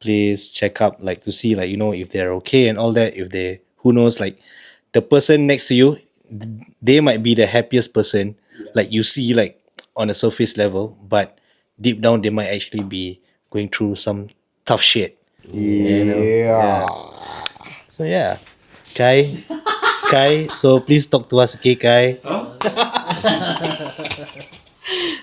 Please check up like to see like if they're okay and all that. If they, who knows, like the person next to you, they might be the happiest person like you see like on a surface level, but deep down they might actually be going through some tough shit. Yeah. So yeah, Kai, so please talk to us, okay, Kai?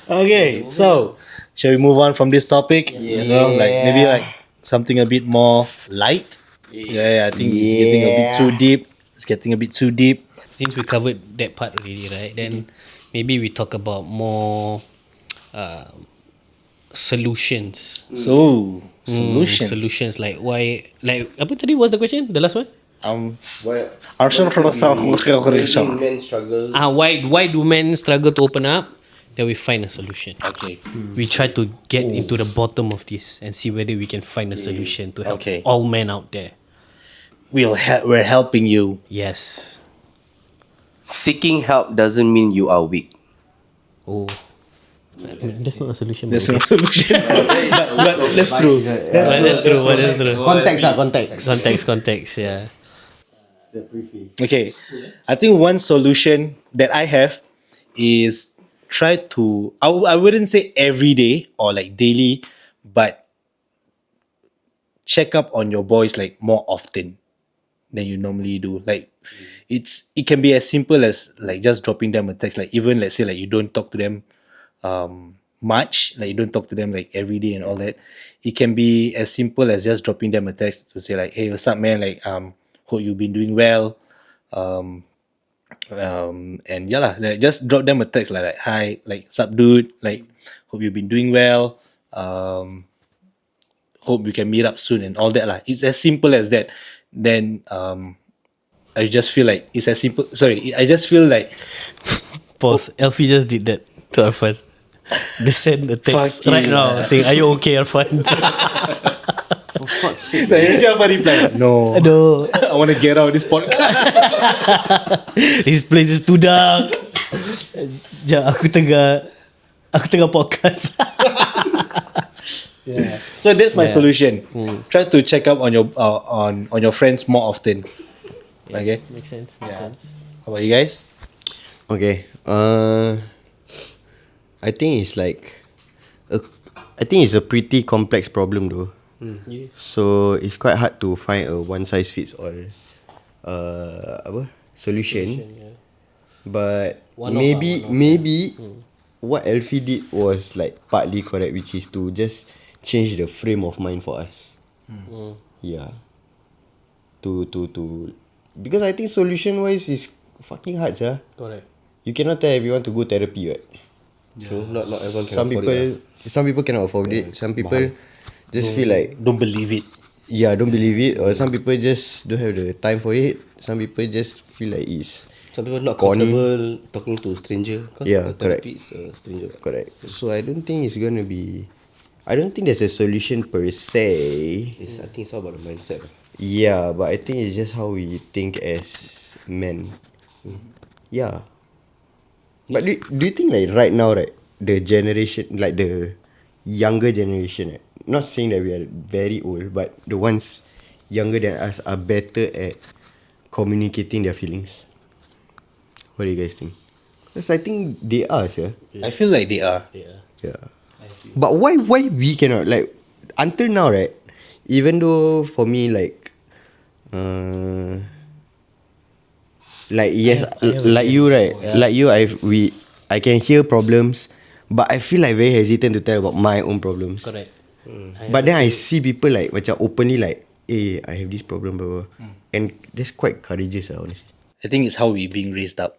Okay, so shall we move on from this topic? You know, like maybe like something a bit more light. Yeah, I think it's getting a bit too deep. It's getting a bit too deep. Since we covered that part already, right? Then maybe we talk about more solutions. So solutions. Solutions like why, like apa tadi was the question? The last one? Why Okay. men struggle? Why do men struggle to open up? Then we find a solution. We try to get into the bottom of this and see whether we can find a solution to help Okay. all men out there. We're helping you. Yes. Seeking help doesn't mean you are weak. Oh. That's not a solution. There's bro. no solution. but that's true. But that's true. But that's true. Context. Yeah. Okay, I think one solution that I have is try to. I wouldn't say every day or like daily, but check up on your boys like more often than you normally do. Like it can be as simple as like just dropping them a text. Like even let's say like you don't talk to them much, like you don't talk to them like every day and all that. It can be as simple as just dropping them a text to say like, hey, what's up, man? Like hope you've been doing well. And yeah lah, like just drop them a text like hi, like sup dude, like hope you've been doing well. Hope we can meet up soon and all that lah. It's as simple as that. Then I just feel like it's as simple. Sorry, I just feel like Pause. Elfie just did that to Arfan. They send a text Fucking right now saying, "Are you okay, Arfan?" like, apa reply? No, Aduh. I want to get out of this podcast. This place is too dark. Sekejap, aku tengah podcast. So that's my solution. Try to check up on your friends more often. Okay. Makes sense. How about you guys? Okay. I think it's like I think it's a pretty complex problem though. So it's quite hard to find a one size fits all solution. But maybe what Elfie did was like partly correct, which is to just change the frame of mind for us. Yeah. To because I think solution wise is fucking hard, sir. Correct. You cannot tell everyone to go therapy, right? True. Not everyone can Some afford people it. some people cannot afford it. Some people just feel like Don't believe it. don't believe it, or some people just don't have the time for it. Some people just feel like it's Some people not corny. comfortable talking to a stranger. Yeah, correct. Therapy is a stranger. Correct. So I don't think there's a solution per se. I think it's all about the mindset. Yeah, but I think it's just how we think as men. Yeah. But do you think like right now, right, the generation, like the younger generation, right, not saying that we are very old, but the ones younger than us are better at communicating their feelings? What do you guys think? Because I think they are, sir. I feel like they are. Yeah. But why we cannot, like, until now, right? Even though for me, like yes, like you, right? Like you, I can hear problems, but I feel like very hesitant to tell about my own problems. Correct. But then I see people like macam openly like, hey, I have this problem, blah, blah. And that's quite courageous, honestly. I think it's how we being raised up.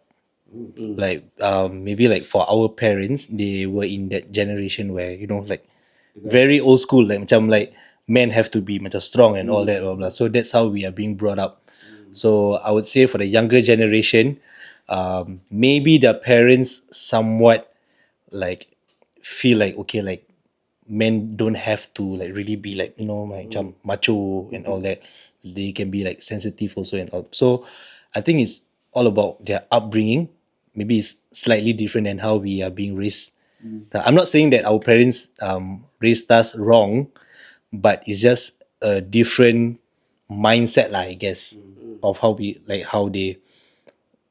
Like maybe like for our parents, they were in that generation where like very old school, like macam like men have to be macam strong and all that blah, blah. So that's how we are being brought up. So I would say for the younger generation, maybe the parents somewhat like feel like okay, like men don't have to like really be like like macam macho and all that. They can be like sensitive also and all. So I think it's all about their upbringing. Maybe it's slightly different than how we are being raised. I'm not saying that our parents raised us wrong, but it's just a different mindset lah, I guess, of how they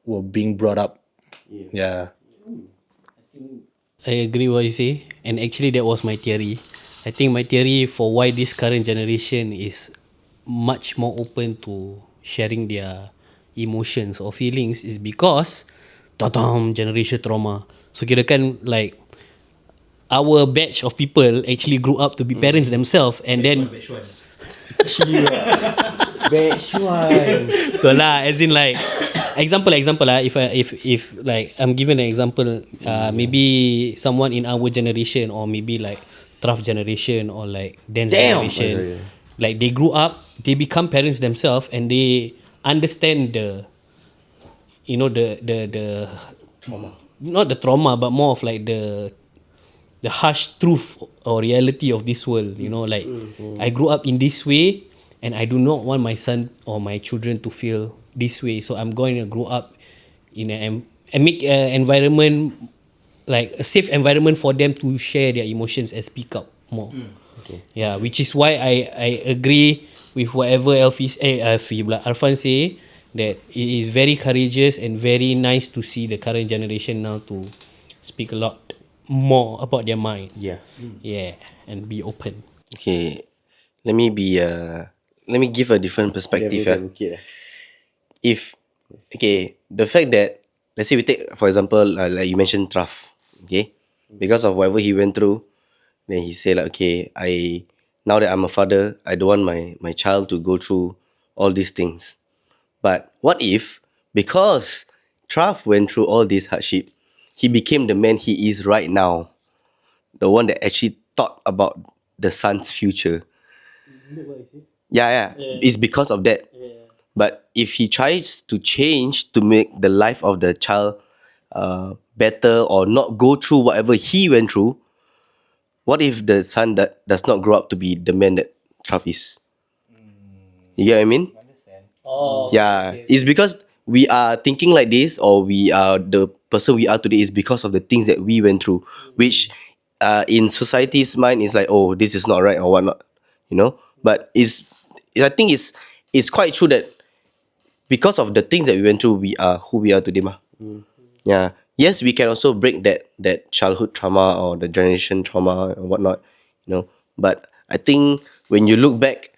were being brought up. Yeah. I agree what you say, and actually that was my theory. I think my theory for why this current generation is much more open to sharing their emotions or feelings is because generation trauma. So kira kan like our batch of people actually grew up to be parents themselves, and then Batch one. so lah, as in like example lah, if like I'm giving an example, maybe someone in our generation or maybe like Truff generation or like Dan's generation, like they grew up, they become parents themselves, and they understand the, you know, the trauma. Not the trauma, but more of like the harsh truth or reality of this world. You know, like I grew up in this way, and I do not want my son or my children to feel this way. So I'm going to grow up in and make an environment, like a safe environment for them to share their emotions and speak up more. Okay. Yeah, which is why I agree with whatever Arfan say, that it is very courageous and very nice to see the current generation now to speak a lot more about their mind. Yeah. Yeah, and be open. Okay, let me give a different perspective. If the fact that, let's say we take for example, like you mentioned Truff, okay, because of whatever he went through, then he said like, okay, now that I'm a father, I don't want my child to go through all these things. But what if, because Truff went through all this hardship, he became the man he is right now, the one that actually thought about the son's future. Yeah. It's because of that. But if he tries to change to make the life of the child better or not go through whatever he went through, what if the son does not grow up to be the man that Truff is? You get what I mean? Oh, Yeah, it's because we are thinking like this, or we are the person we are today is because of the things that we went through, which in society's mind is like, oh, this is not right or whatnot, you know. But I think it's quite true that because of the things that we went through, we are who we are today, Yeah. Yes, we can also break that childhood trauma or the generation trauma or whatnot, you know. But I think when you look back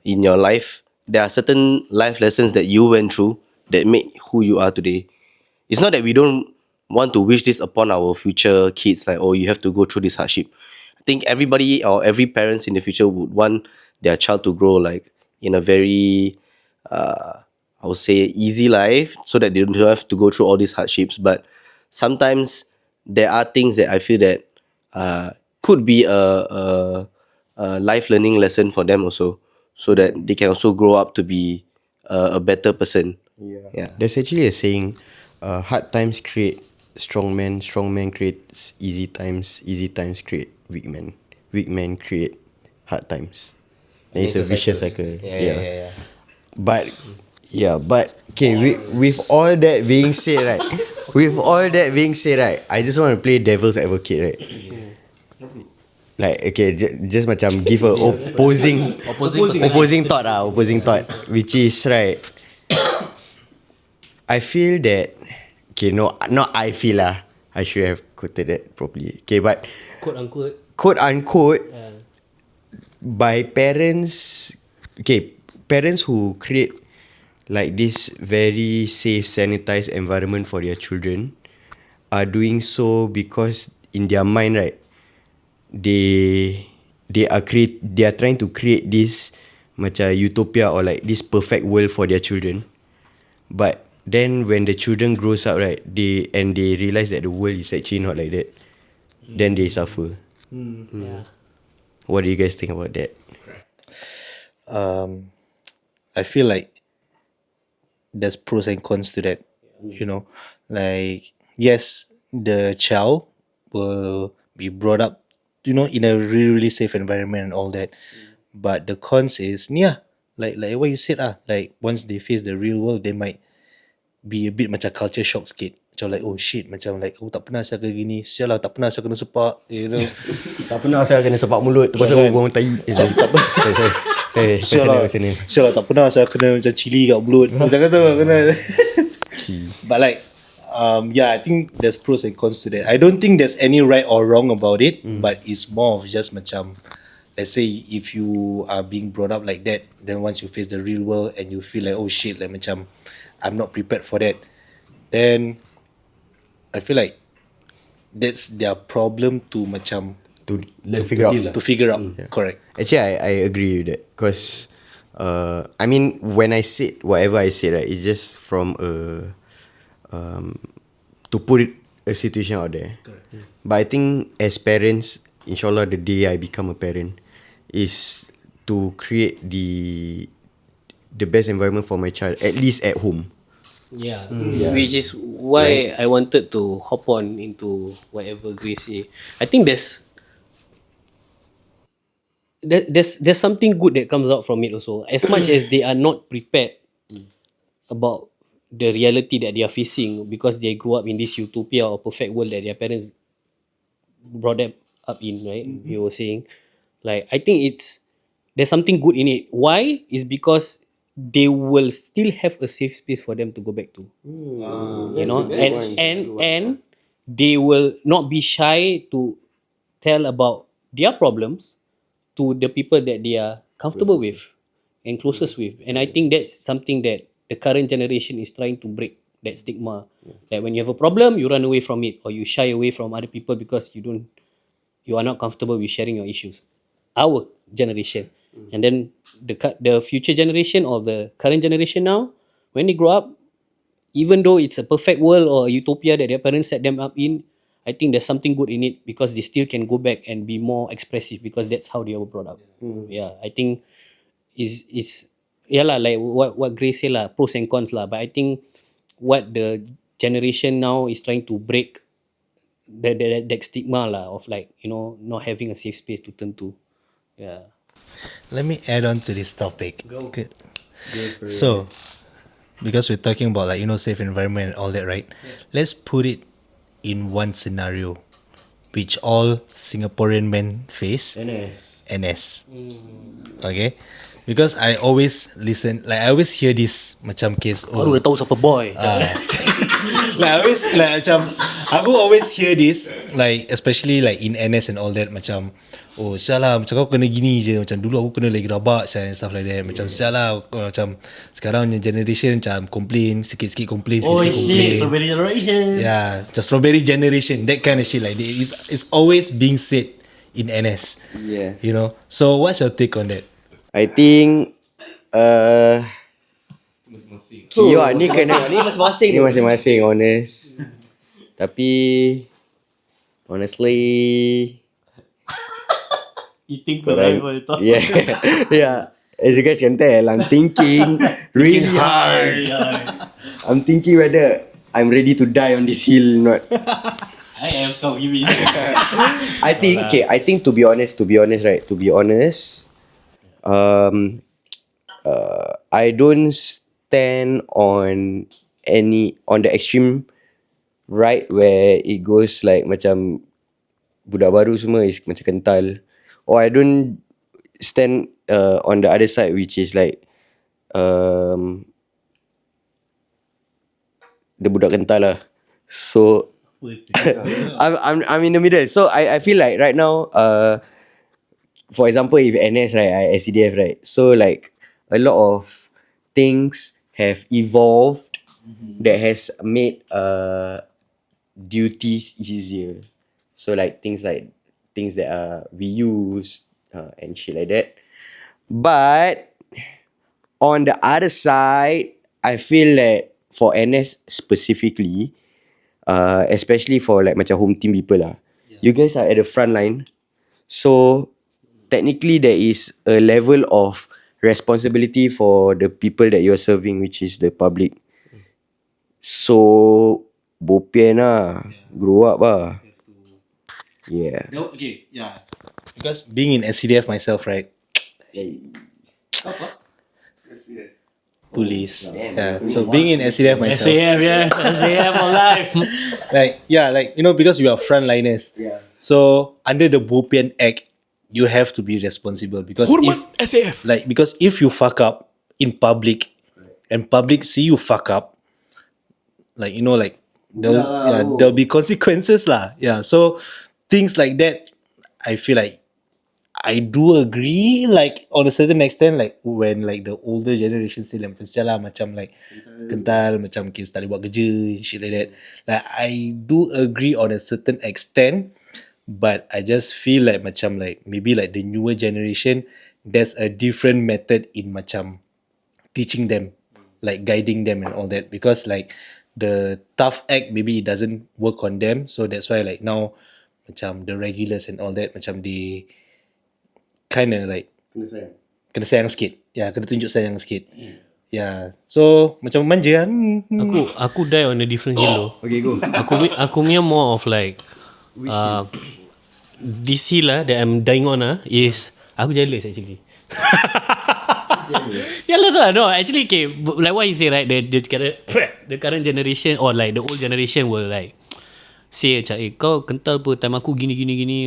in your life, there are certain life lessons that you went through that make who you are today. It's not that we don't want to wish this upon our future kids, like, oh, you have to go through this hardship. I think everybody or every parents in the future would want their child to grow like in a very I would say easy life, so that they don't have to go through all these hardships. But sometimes there are things that I feel that could be a life learning lesson for them also, so that they can also grow up to be a better person. Yeah. There's actually a saying, hard times create strong men creates easy times create weak men create hard times. And it's a vicious cycle. Yeah. But okay, with all that being said, right, I just want to play devil's advocate, right? Like, okay, just macam give a opposing thought, which is, right, I feel that, okay, no, not I feel lah, I should have quoted that properly. Okay, but quote unquote by parents who create like this very safe, sanitized environment for their children are doing so because in their mind, right, they are trying to create this macam utopia or like this perfect world for their children. But then when the children grows up, right, they realize that the world is actually not like that, then they suffer. Yeah. What do you guys think about that? I feel like there's pros and cons to that. You know, like, yes, the child will be brought up, you know, in a really, really safe environment and all that. But the cons is, like what you said, like once they face the real world, they might be a bit macam culture shock sikit. Macam like, oh shit, macam like, oh tak pernah saya kayak gini, sial lah, tak pernah saya kena sepak, you know. Tak pernah saya kena sepak mulut tu pasal buang tai. Tak pernah. Sial lah, tak pernah saya kena macam cili kat mulut. Macam kata kena. But like, Yeah, I think there's pros and cons to that. I don't think there's any right or wrong about it, but it's more of just macam, let's say if you are being brought up like that, then once you face the real world and you feel like, oh shit, like macam, I'm not prepared for that, then I feel like that's their problem to macam to figure out. to figure out. Correct. Actually, I agree with that because, I mean, when I said whatever I said, right, it's just from to put a situation out there. Correct. But I think as parents, inshallah, the day I become a parent, is to create the best environment for my child, at least at home. Yeah. Which is why I wanted to hop on into whatever Grace say. I think there's something good that comes out from it also. As much as they are not prepared about the reality that they are facing because they grew up in this utopia or perfect world that their parents brought them up in, right? You were saying. Like, I think there's something good in it. Why? Is because they will still have a safe space for them to go back to. You know, and they will not be shy to tell about their problems to the people that they are comfortable with and closest with. And I think that's something that the current generation is trying to break, that stigma. That when you have a problem, you run away from it or you shy away from other people because you are not comfortable with sharing your issues. Our generation. And then the future generation or the current generation now, when they grow up, even though it's a perfect world or a utopia that their parents set them up in, I think there's something good in it because they still can go back and be more expressive because that's how they were brought up. Yeah, I think is yeah lah, like what Grace said lah, pros and cons lah. But I think what the generation now is trying to break that stigma lah of, like, you know, not having a safe space to turn to. Yeah. Let me add on to this topic. Okay. So, because we're talking about, like, you know, safe environment and all that, right? Let's put it in one scenario which all Singaporean men face. NS. Okay? Because I always listen, like I always hear this macam case. Baru dah tahu siapa boy. Like I always, like macam aku always hear this, like especially like in NS and all that, macam, oh sial lah, macam kau kena gini je, macam dulu aku kena lagi rabak sial and stuff like that. Macam sial lah, macam sekarang punya generation macam complain, sikit-sikit complain, sikit-sikit complain. Strawberry generation. Yeah, just strawberry generation, that kind of shit. Like it's always being said in NS. Yeah. You know. So what's your take on that? I think Kio ni kena Ni masing-masing ni masing-masing, honest. Tapi honestly, Eating but yeah, yeah. As you guys can tell, I'm thinking really hard. I'm thinking whether I'm ready to die on this hill or not. I am kau giving. I think to be honest, I don't stand on the extreme right where it goes like macam budak baru semua is macam kental, or I don't stand on the other side which is like the budak kental lah. So I'm in the middle. So I feel like right now, for example, if NS, right, I SCDF, right, so like a lot of things have evolved that has made duties easier. So like things that we use and shit like that. But on the other side, I feel that for NS specifically, especially for like macam home team people lah, you guys are at the front line, so technically there is a level of responsibility for the people that you're serving, which is the public. So bopian lah, grow up lah. Yeah. No, okay, yeah. Because being in SCDF myself, right? Police. Yeah. So being in SCDF myself, SAF, yeah. SAF for life. like, yeah, like, you know, because we are frontliners. Yeah. So under the Bopian Act, you have to be responsible because if you fuck up in public and public see you fuck up, like, you know, like there'll be consequences lah. Yeah, so things like that, I feel like I do agree, like on a certain extent, like when like the older generation say like macam sial lah, macam like kental, macam kita tak boleh buat kerja, shit like that. Like I do agree on a certain extent, but I just feel like macam like maybe like the newer generation, there's a different method in macam teaching them, like guiding them and all that, because like the tough act maybe it doesn't work on them, so that's why like now macam the regulars and all that macam they kind of like kena sayang sikit. Ya, kena tunjuk sayang sikit. Ya, so macam manja. Aku die on a different hill loh. Okay, go. Aku punya more of like this hill lah that I'm dying on is aku jealous actually. Jealous lah. No, actually okay, like what you say right, the current generation or like the old generation will like say macam kau kental apa, time aku gini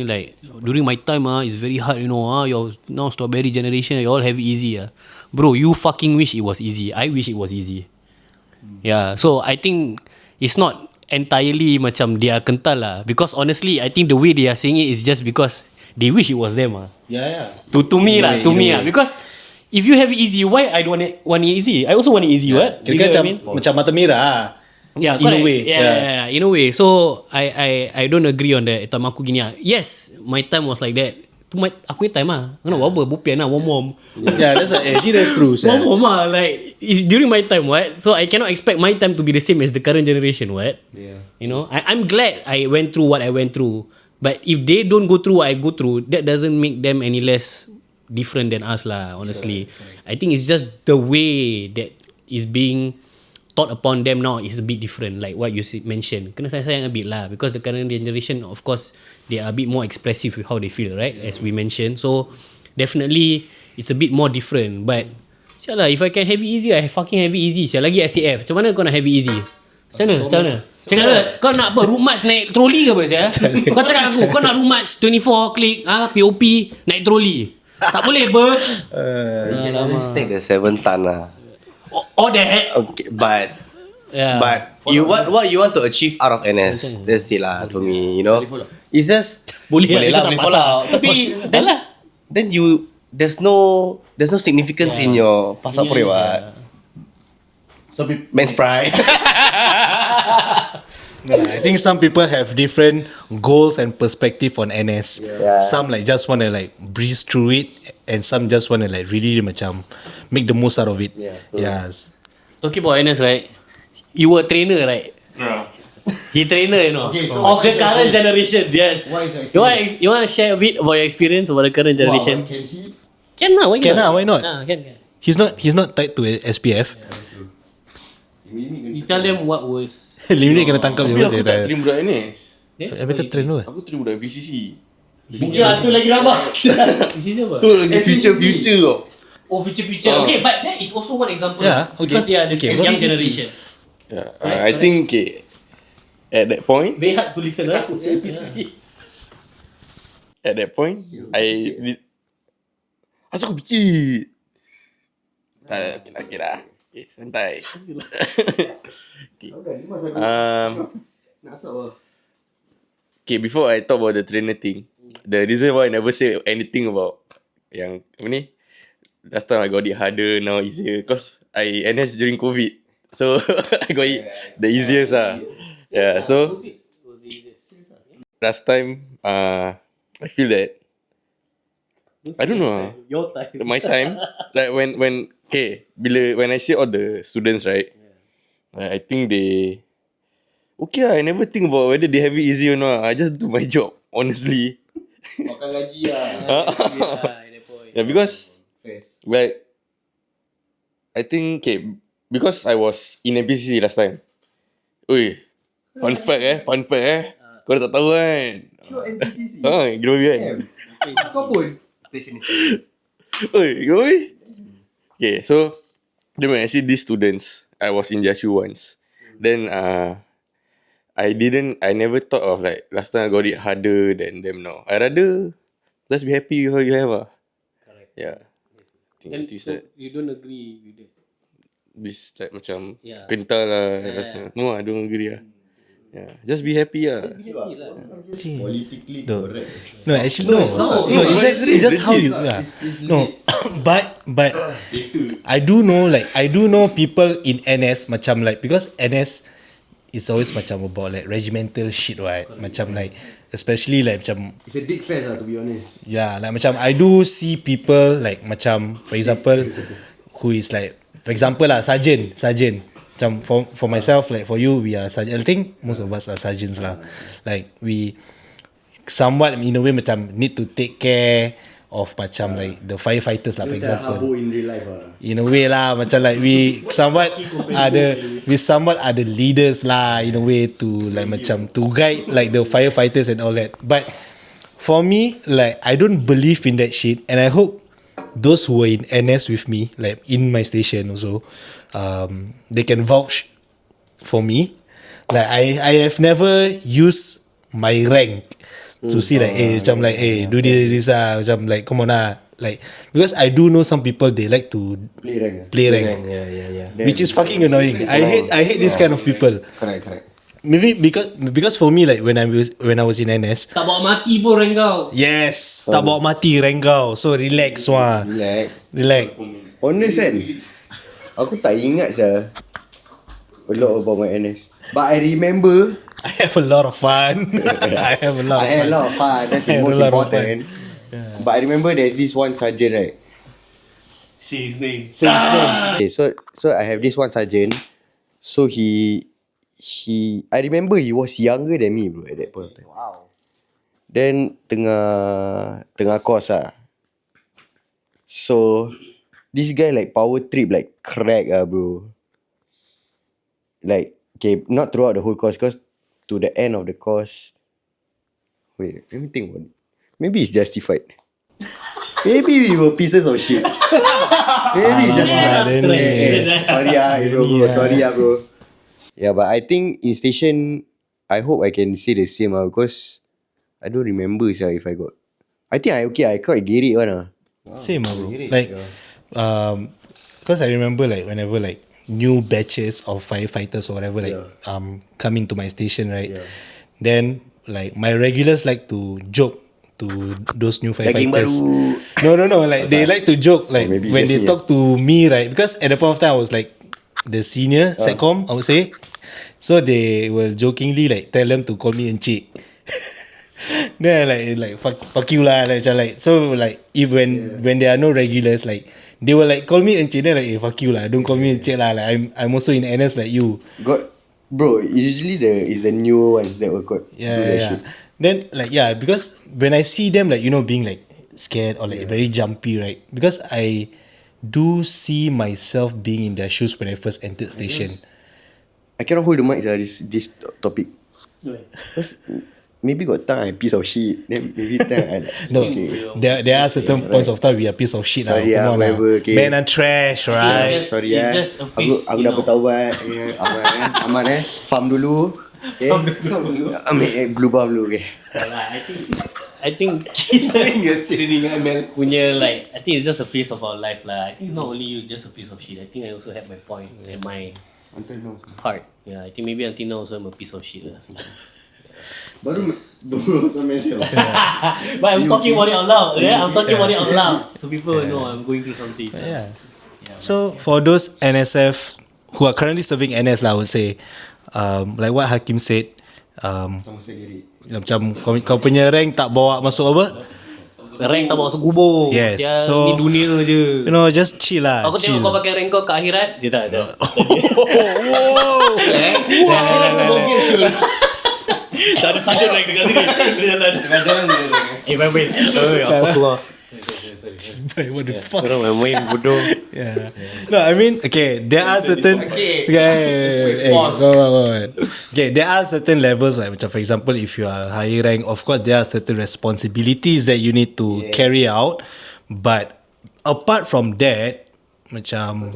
like during my time it's very hard, you know, your now strawberry generation you all have it easy bro, you fucking wish it was easy. I wish it was easy. Yeah, so I think it's not entirely macam they are kental lah, because honestly I think the way they are saying it is just because they wish it was them Yeah. to me lah, because if you have it easy, why I don't want it easy? I also want it easy. What? You Kira get what macam I mean? macam mata merah. Yeah, in a correct. way. Yeah, in a way. So I don't agree on that. Time aku gini yes, my time was like that. Tu aku punya time Kena buat apa? Bupian warm. Yeah, that's what, actually that's true. Warm like it's during my time what? So I cannot expect my time to be the same as the current generation what? Yeah. You know, I'm glad I went through what I went through. But if they don't go through what I go through, that doesn't make them any less different than us lah, honestly. I think it's just the way that is being taught upon them now is a bit different, like what you mentioned. Kena sayang a bit lah, because the current generation, of course, they are a bit more expressive with how they feel, right? As we mentioned. So definitely it's a bit more different. But sial lah, if I can have it easy, I fucking have it easy. Sial lagi SAF. Macam mana kau nak have it easy? Macam mana? Cakap apa? Kau nak apa? Room match naik troli ke apa sial? Kau cakap aku, kau nak room match 24 klik POP naik troli. Tak boleh apa? Let's take the 7 ton lah. All that. Okay, but Yeah. but you what you want to achieve out of NS? That's it lah to me, you know. It's just Boleh lah, boleh tak fall pasal. out. Tapi then you there's no significance in your pass out parade what. Men's pride. I think some people have different goals and perspective on NS. Some like just want to like breeze through it, and some just want to like really macam make the most out of it. Yes. Talking about NS, right? You were a trainer, right? Yeah. He trainer, you know, Okay, so of the current generation. Yes. What is your You want to share a bit about your experience about the current generation? Can he? Can lah, why Can not? lah, why not? Can. He's not tied to SPF. You tell them what was. Limit kena tangkap je. Tapi aku tak terima budak NS. Habis tak train tu. Aku terima budak BCC. Ya, tu lagi rabak. This is apa? Tu lagi future tau. Oh, future. Okay, but that is also one example. Yeah, okay. Because they are the Okay, young what is generation. Yeah, I think at that point, Very hard to listen, right? at that point, I did. Asal aku picit? Tak, okay lah. Okay, santai. Okay. Okay, before I talk about the trainer thing, the reason why I never say anything about yang apa ni, last time I got it harder, now easier, cause I NS during COVID, so I got it the easiest Yeah, so last time I feel that I don't know Your time. my time, like when when I see all the students, right, like, I think they okay I never think about whether they have it easy or not. I just do my job, honestly. Makan gaji lah. Yeah, because like I think because I was in NPCC last time. Oi, fun fact kau dah tak tahu kan. NPCC. Gila kan. Kau pun. Oi, oi. Okay, so then when I see these students, I was in their shoe once. Then I never thought of like last time I got it harder than them now. I rather just be happy with what you have Correct. Yeah. And Think so that you don't agree with that? this like macam Yeah. kental lah. No, I don't agree lah. Yeah, just be happy lah. Politically No. correct. No, actually no. No, it's just how you no. But I do know people in NS macam like, because NS is always macam about like regimental shit, right? Macam like, especially like macam, It's a big fest lah, to be honest. yeah, like macam I do see people like macam, for example, who is like, for example lah, sergeant. Macam for myself, like for you, we are sergeant. I think most of us are sergeants lah. Like we somewhat in a way macam need to take care of macam like the firefighters lah, for Macam example. habuk in real life lah. In a way lah, macam like we somewhat are the leaders lah, in a way, to like macam to guide like the firefighters and all that. But for me, like I don't believe in that shit, and I hope those who are in NS with me, like in my station also, they can vouch for me. Like I have never used my rank to see like, macam like, do this lah, macam like, come on lah, like, because I do know some people, they like to Play rank. Yeah. which is fucking annoying. I hate this kind of people. Correct. Maybe because for me, like when I was in NS, Tak bawa mati pun rank kau. yes, tak bawa mati rank kau, so relax wah, relax. Honest kan, aku tak ingat a lot about my NS. But I remember I have a lot of fun. I have a lot of fun. That's I the had most a lot of important. But I remember there's this one sergeant, right? Say his name. Say his name. Okay, so I have this one sergeant. So he I remember he was younger than me, bro, at that point of time. Wow. Then tengah course lah. So this guy like power trip like crack bro. Like, okay, not throughout the whole course, because to the end of the course, wait, let me think about it. Maybe it's justified. Maybe we were pieces of shit. Maybe it's justified. Sorry bro. Sorry bro. Yeah, but I think in station, I hope I can say the same because I don't remember if I got. I think I quite get it one. Same bro. Like, because I remember like whenever like new batches of firefighters or whatever like coming to my station, right? Yeah. Then like my regulars like to joke to those new firefighters. No. Like they like to joke like when they talk to me, right? Because at the point of time I was like the senior SecCom, I would say. So they will jokingly like tell them to call me Encik. Then like fuck you lah, like so like if when there are no regulars, like they will like call me Encik, then like fuck you lah, don't call me Encik lah, like I'm also in NS like you. Bro, usually is the newer ones that will do that shit. Then like because when I see them like, you know, being like scared or like very jumpy, right? Because I do see myself being in their shoes when I first entered station. I cannot hold the mic this topic. Maybe got time I piece of shit. Then maybe time I like, no, okay. There are certain points of time we are piece of shit. Sorry lah. whatever. Okay. Man are trash, right? Sorry It's just a phase, Aku dah bertaubat. Aman farm dulu. Okay. Ambil blue bar dulu. Okay. I think kita punya like, I think it's just a phase of our life lah. I think it's not only you just a piece of shit. I think I also have my point and my heart. Yeah, I think maybe until now also I'm a piece of shit lah. Baru sama myself. But I'm talking about it out loud. Yeah, I'm talking about it out loud, so people will know I'm going through something. Yeah. So for those NSF who are currently serving NS lah, I would say, like what Hakim said, macam kau punya rank tak bawa masuk apa? Rank tak bawa masuk kubur. Yes. Sial, So ni dunia je. you know, just chill lah. Aku chill. tengok kau pakai rank kau ke akhirat. Dia tak ada. Tak ada saja rank dekat sini. Dia jalan. Main. Apa keluar? What the fuck? Orang main bodoh. Yeah. No, I mean, okay, there are certain. Okay, there are certain levels like, macam for example, if you are higher rank, of course there are certain responsibilities that you need to carry out. But apart from that, macam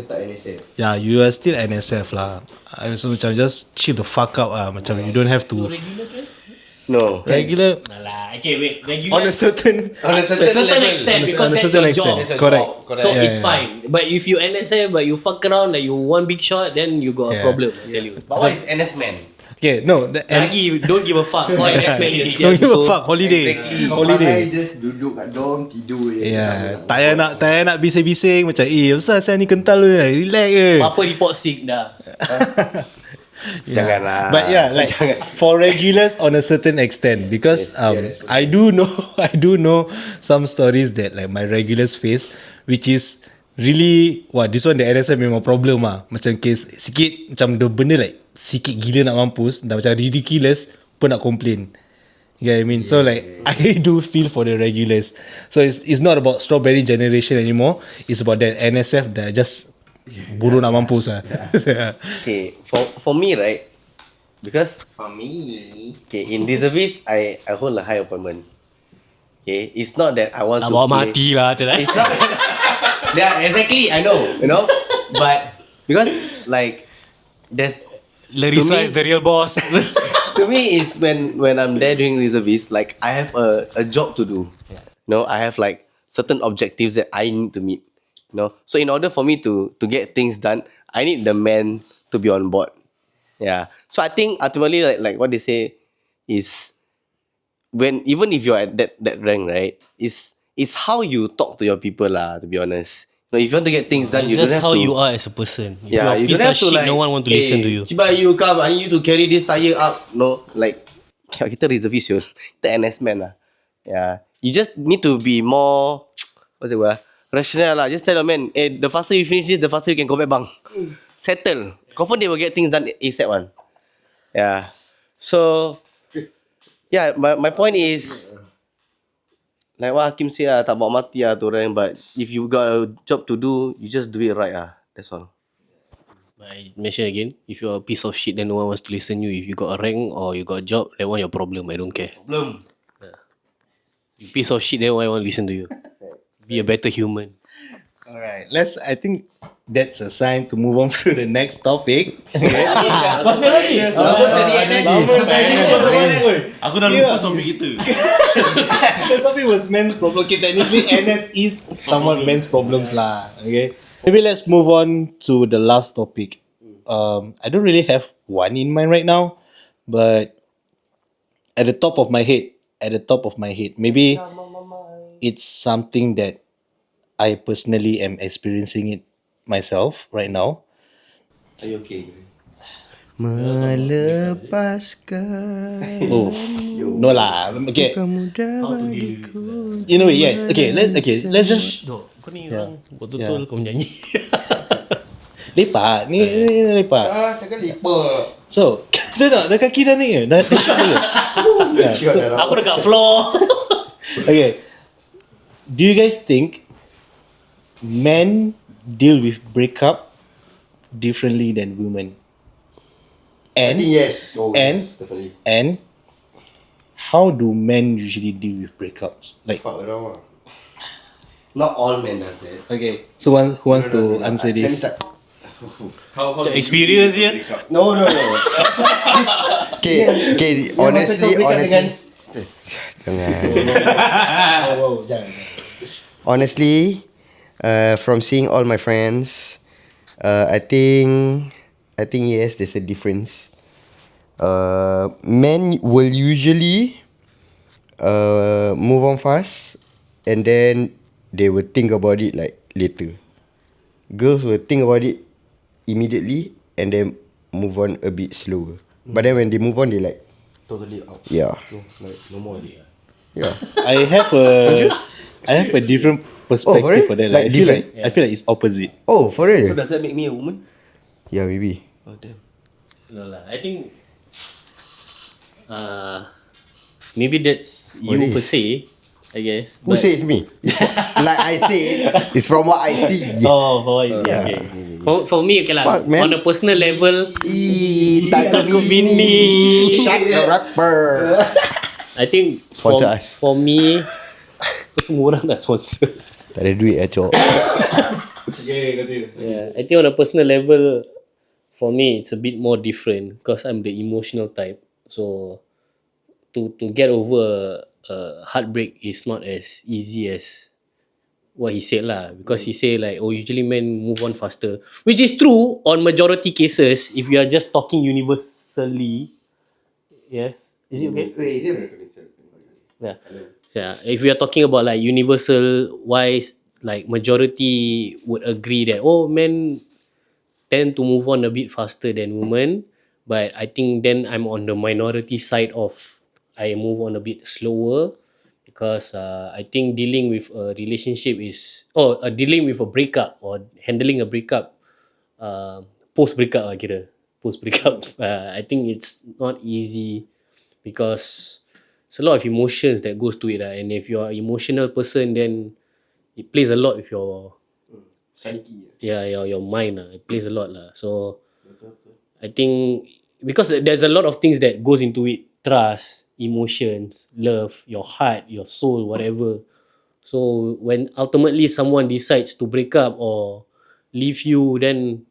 yeah, you are still NSF lah. So macam just chill the fuck out lah. Macam you don't have to. No. Regular. Alah, okay, wait. Regular. On a certain extent, because on a that's certain your extent. job. Correct. So Yeah, it's yeah. fine. But if you NSF but you fuck around like you one big shot, then you got a problem. I tell you. But what if NS man? Okay, no. And Lagi don't give a fuck. Oh, that's smelly. don't give a fuck. Holiday. Holiday. just duduk kat dorm tidur je. Yeah, tak payah nak bising-bising macam besar saya ni kental lu, relax je. Apa report sick dah. Janganlah. But yeah, like for regulars on a certain extent, because I do know some stories that like my regulars face, which is really this one the NSF memang problem macam case sikit macam the benda like sikit gila nak mampus, dah macam ridiculous pun nak complain. You get what I mean? So like I do feel for the regulars. So it's not about strawberry generation anymore. It's about that NSF dah just bodoh nak mampus Okay, for me, right? Because For me. in reservist, I hold a high appointment. Okay, it's not that I want Tak to bawa play- mati lah tu lah. It's not. Yeah, exactly. I know. But because like there's Larissa to me- is the real boss. to me is when I'm there doing reservist, like I have a job to do. I have like certain objectives that I need to meet. So in order for me to get things done, I need the man to be on board. Yeah. So I think ultimately like what they say is even if you're at that rank, right, is how you talk to your people lah, to be honest. If you want to get things done, It's you don't just have how to. you are as a person. If Yeah, you're a you piece don't of have to shit, like, no one want to listen to you. Ciba, you come, I need you to carry this tire up. No, like kita reservist yun. Kita NS man lah. Yeah, you just need to be more what's it rational lah. Just tell your man, the faster you finish this, the faster you can go back bang. Settle. Confirm they will get things done ASAP one. Yeah. So yeah, my point is like what Hakim say lah, tak bawa mati lah tu orang. But if you got a job to do, you just do it right lah. That's all. I mention again, if you're a piece of shit, then no one wants to listen to you. If you got a rank or you got a job, that one your problem. I don't care. Problem. You piece of shit, then why want to listen to you? Be a better human. Alright, I think that's a sign to move on to the next topic. Aku dah lupa topik kita. The topic was men's problem. Okay, technically NS is somewhat men's problems lah. Okay, maybe let's move on to the last topic. I don't really have one in mind right now, but at the top of my head, maybe it's something that I personally am experiencing it myself right now. Are you okay? Melepaskan. Oh, no lah. Okay, you know, yes. Okay, let's just Kau ni orang betul-betul kau menyanyi. lepak. Ni lepak. Cakap lipat. So, kita tak ada kaki dah ni. Dah shot dulu. Yeah, so, Aku dekat floor. okay. Do you guys think men deal with breakup differently than women? And Yes. definitely. And how do men usually deal with breakups? Like, Fuck around lah. Not all men does that. okay. So who wants to answer this? How Experience je. No. This, okay. Honestly. Oh, jangan. Honestly, from seeing all my friends, I think yes, there's a difference. Men will usually move on fast, and then they will think about it like later. Girls will think about it immediately and then move on a bit slower. But then when they move on, they like Totally out. yeah. Like no more already. Yeah. I have a different perspective for real? for that. Like I feel like it's opposite. Oh, for So real? does that make me a woman? Yeah, maybe. Oh damn. No lah. I think maybe that's you What is? per se, I guess. Who says me? It's like I said, it's from what I see. Oh, is it? Okay. For me, okay lah. Fuck, man. On a personal level, Tak Bini. Shut the rapper. I think Sponsor us. for me, semua orang nak sponsor. Tak ada duit lah, cok. Yeah, I think on a personal level, for me, it's a bit more different because I'm the emotional type. So, to get over a heartbreak is not as easy as what he said lah. Because he say like, oh, usually men move on faster, which is true on majority cases. If you are just talking universally, Yes. Is it okay? Yeah. So, if we are talking about like universal wise, like majority would agree that men tend to move on a bit faster than women, but I think then I'm on the minority side of I move on a bit slower because I think dealing with a relationship dealing with a breakup or handling a breakup post breakup kira post breakup I think it's not easy because it's a lot of emotions that goes to it and if you're an emotional person then it plays a lot with your your mind it plays a lot so I think because there's a lot of things that goes into it, trust, emotions, love, your heart, your soul, whatever. So when ultimately someone decides to break up or leave you, then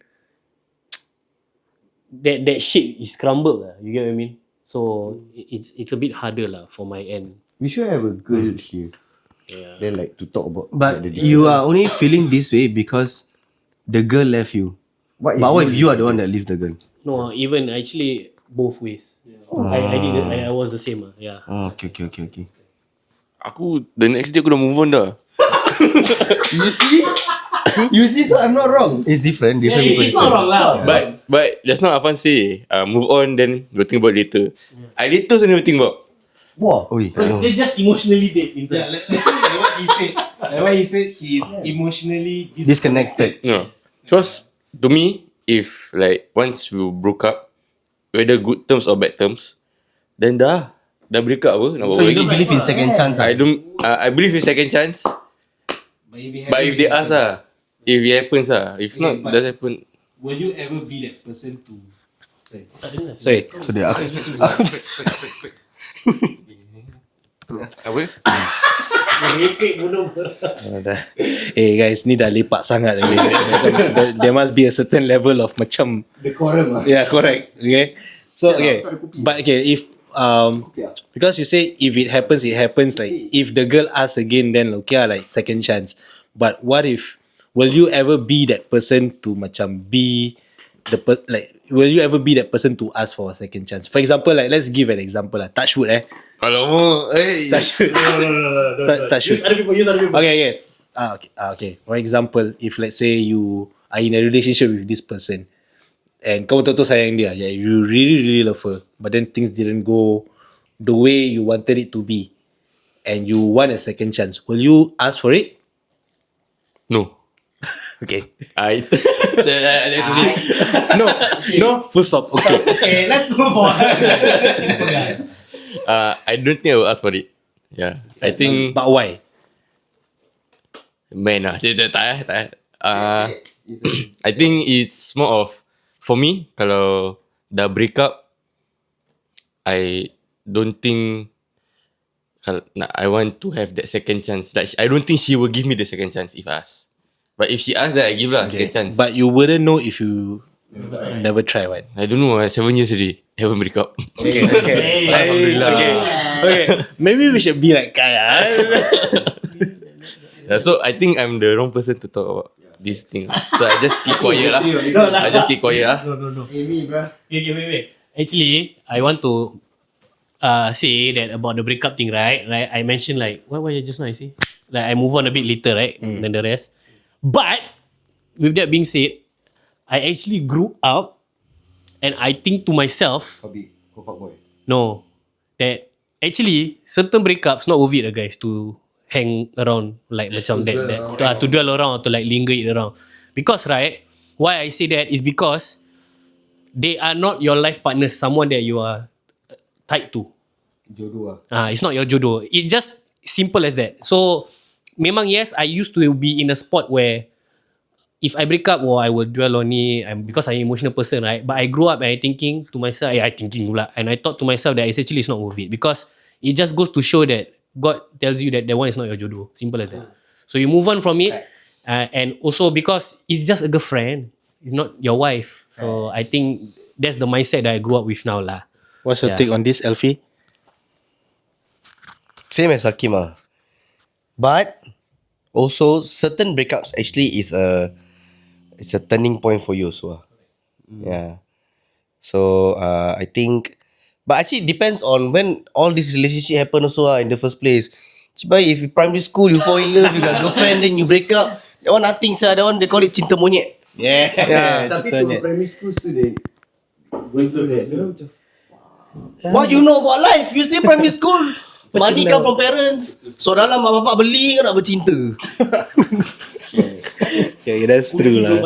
that shit is crumbled you get what I mean. So it's a bit harder for my end. We should have a girl here. Then like to talk about. But you are only feeling this way because the girl left you. What if you are the one that leaves the girl? No, even actually both ways. I was the same yeah. Oh, okay. Aku the next day aku dah move on dah. You see? You see, so I'm not wrong. It's different. It's not wrong But just now Afan say move on then we'll think about later. I later also never think about. Wow. Oi, They're just emotionally dead inside. Like what he said. Like what he said, he is emotionally disconnected. No. Because to me, if like once we broke up, whether good terms or bad terms, then dah break up apa nak buat So you lagi. don't believe in second chance? I don't I believe in second chance. But if they ask if it happens if not but- doesn't happen. will you ever be that person to sorry So they are. Apa? eh guys ni dah lepak sangat lagi. Macam, there must be a certain level of macam Decorum. yeah correct okay so okay but okay if because you say if it happens like if the girl asks again then okay like second chance but what if will you ever be that person to macam be will you ever be that person to ask for a second chance? For example, like let's give an example touch wood Alamak, touch wood touch wood okay okay for example if let's say you are in a relationship with this person and kau betul-betul sayang dia you really love her but then things didn't go the way you wanted it to be and you want a second chance, will you ask for it? No. Okay. No, full stop. Okay, let's move on. I don't think I will ask for it. Yeah, I think But why? man tak. I think it's more of for me kalau dah break up, I don't think I want to have that second chance. Like I don't think she will give me the second chance if I ask. But if she asks, then I give second chance. But you wouldn't know if you never try, right? I don't know. 7 years already, haven't break up. Okay. Maybe we should be like Kaya. Yeah, so I think I'm the wrong person to talk about this thing. So I just keep quiet lah. I just keep quiet lah. No. Amy, bro. Okay, wait. Actually, I want to say that about the breakup thing, right? I mentioned like what you just now I say? Like I move on a bit later, right? Than the rest. But with that being said, I actually grew up and I think to myself, no, that actually certain breakups not worth it guys to hang around like macam that to dwell around or to like linger it around. Because right, why I say that is because they are not your life partners, someone that you are tied to. Jodoh It's not your jodoh. It's just simple as that. So memang yes, I used to be in a spot where if I break up, I will dwell on it because I'm an emotional person, right? But I grew up and I thinking to myself, and I thought to myself that it's actually not worth it because it just goes to show that God tells you that one is not your jodoh. Simple as that. So you move on from it, and also because it's just a girlfriend, it's not your wife. So I think that's the mindset that I grew up with now lah. What's your take on this, Elfie? Same as Hakim. But also certain breakups actually is a turning point for you also. Yeah. So I think But actually, it depends on when all this relationship happen also in the first place. But if in primary school you fall in love with your girlfriend, then you break up, that one nothing sir. That one they call it cinta monyet. Yeah. Tapi to a primary school student, going through that, dia orang macam What you know about life? You still primary school. Money come from parents. So dalam mak bapak beli kau nak bercinta. Yeah, that's true lah.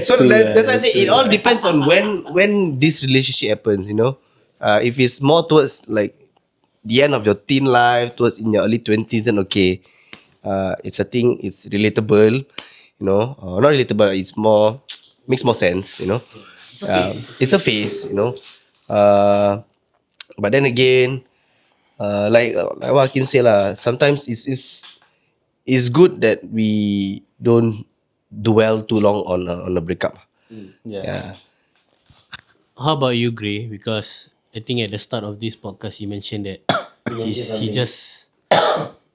So true that's lah, why I say it all depends on when this relationship happens. If it's more towards like the end of your teen life, towards in your early 20s, then okay, it's a thing. It's relatable. Not relatable. It's more makes more sense. It's a phase. But then again, like what Hakim say lah, sometimes it's good that we don't dwell too long on a breakup. Yeah. How about you, Gray? Because I think at the start of this podcast, you mentioned that he just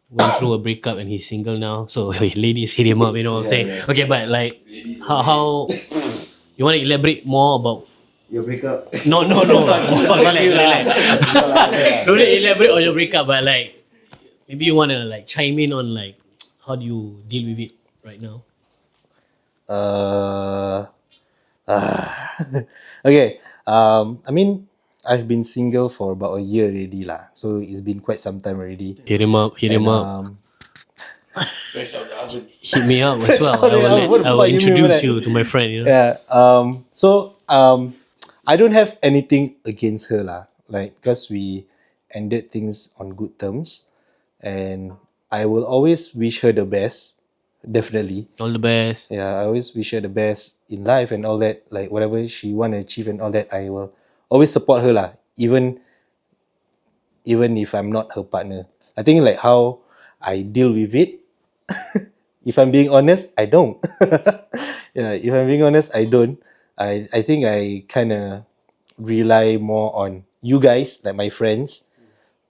went through a breakup and he's single now. So ladies hit him up, you know what I'm saying? Okay, but like, how you want to elaborate more about? your breakup. No. Relax. Don't elaborate on your breakup, but like, maybe you want to like chime in on like, how do you deal with it right now? Okay. I mean, I've been single for about a year already lah. So it's been quite some time already. Hit him up. Hit me up as well. Shout it out. What the I will fuck you mean by introduce that? you to my friend. Yeah. I don't have anything against her lah. Like, because we ended things on good terms, and I will always wish her the best. Definitely. All the best. Yeah, I always wish her the best in life and all that. Like, whatever she want to achieve and all that, I will always support her lah. Even if I'm not her partner. I think like how I deal with it. If I'm being honest, I don't. Yeah, if I'm being honest, I don't. I think I kind of rely more on you guys, like my friends,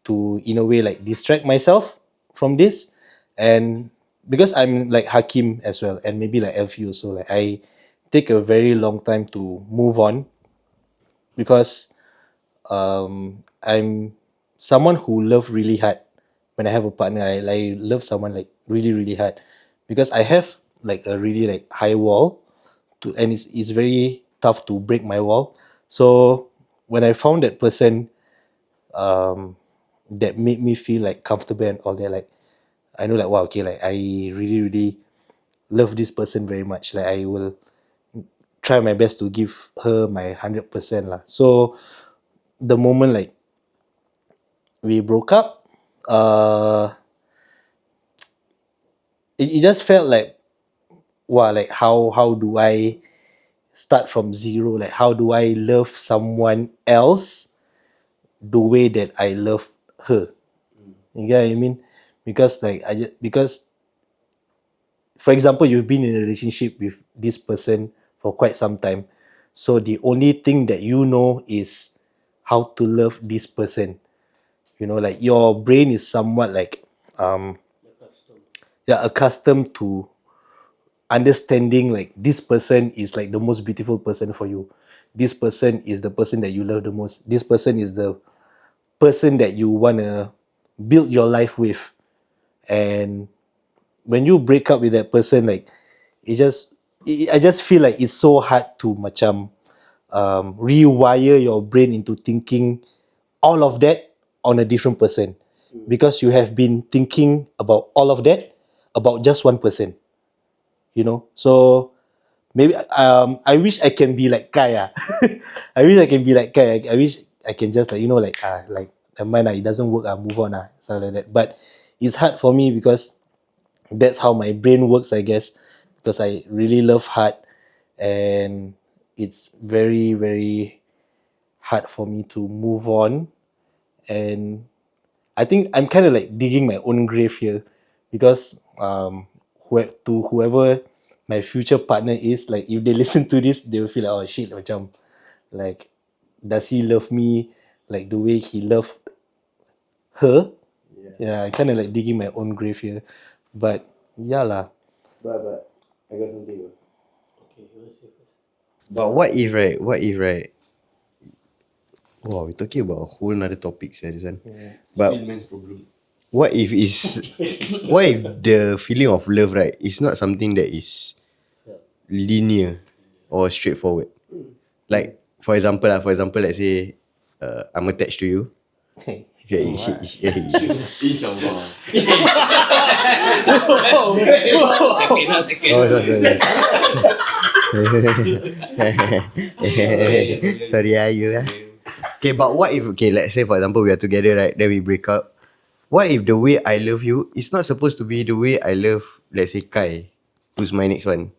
to in a way like distract myself from this. And because I'm like Hakim as well, and maybe like Elfie also, like I take a very long time to move on because I'm someone who love really hard. When I have a partner, I love someone like really, really hard because I have like a really like high wall and it's very tough to break my wall. So when I found that person that made me feel like comfortable and all that, like I know like wow, okay, like I really, really love this person very much. Like I will try my best to give her my 100% lah. So the moment like we broke up, it just felt like wow, like how do I start from zero? Like how do I love someone else the way that I love her? You get what I mean? Because like because for example, you've been in a relationship with this person for quite some time. So the only thing that you know is how to love this person. Like your brain is somewhat like accustomed to understanding like this person is like the most beautiful person for you. This person is the person that you love the most. This person is the person that you wanna build your life with. And when you break up with that person, like I just feel like it's so hard to macam rewire your brain into thinking all of that on a different person because you have been thinking about all of that about just one person. So maybe I wish I can be like Kai. I wish I can be like Kai. I wish I can just like like mind it doesn't work, move on, stuff like that. But it's hard for me because that's how my brain works, I guess, because I really love hard and it's very, very hard for me to move on. And I think I'm kind of like digging my own grave here because to whoever my future partner is, like if they listen to this, they will feel like, oh shit, macam, like, does he love me like the way he loved her? Yeah, I kind of like digging my own grave here. But yeah lah. But I got something. Okay, you want to say first? But what if right? Wow, we're talking about a whole nother topic, this one. But what if the feeling of love, right, is not something that is linear or straightforward? Like, for example, let's say I'm attached to you. InsyaAllah. Oh, sorry. Sorry, you. Okay, but what if, let's say for example we are together, right? Then we break up. What if the way I love you is not supposed to be the way I love, let's say, Kai, who's my next one?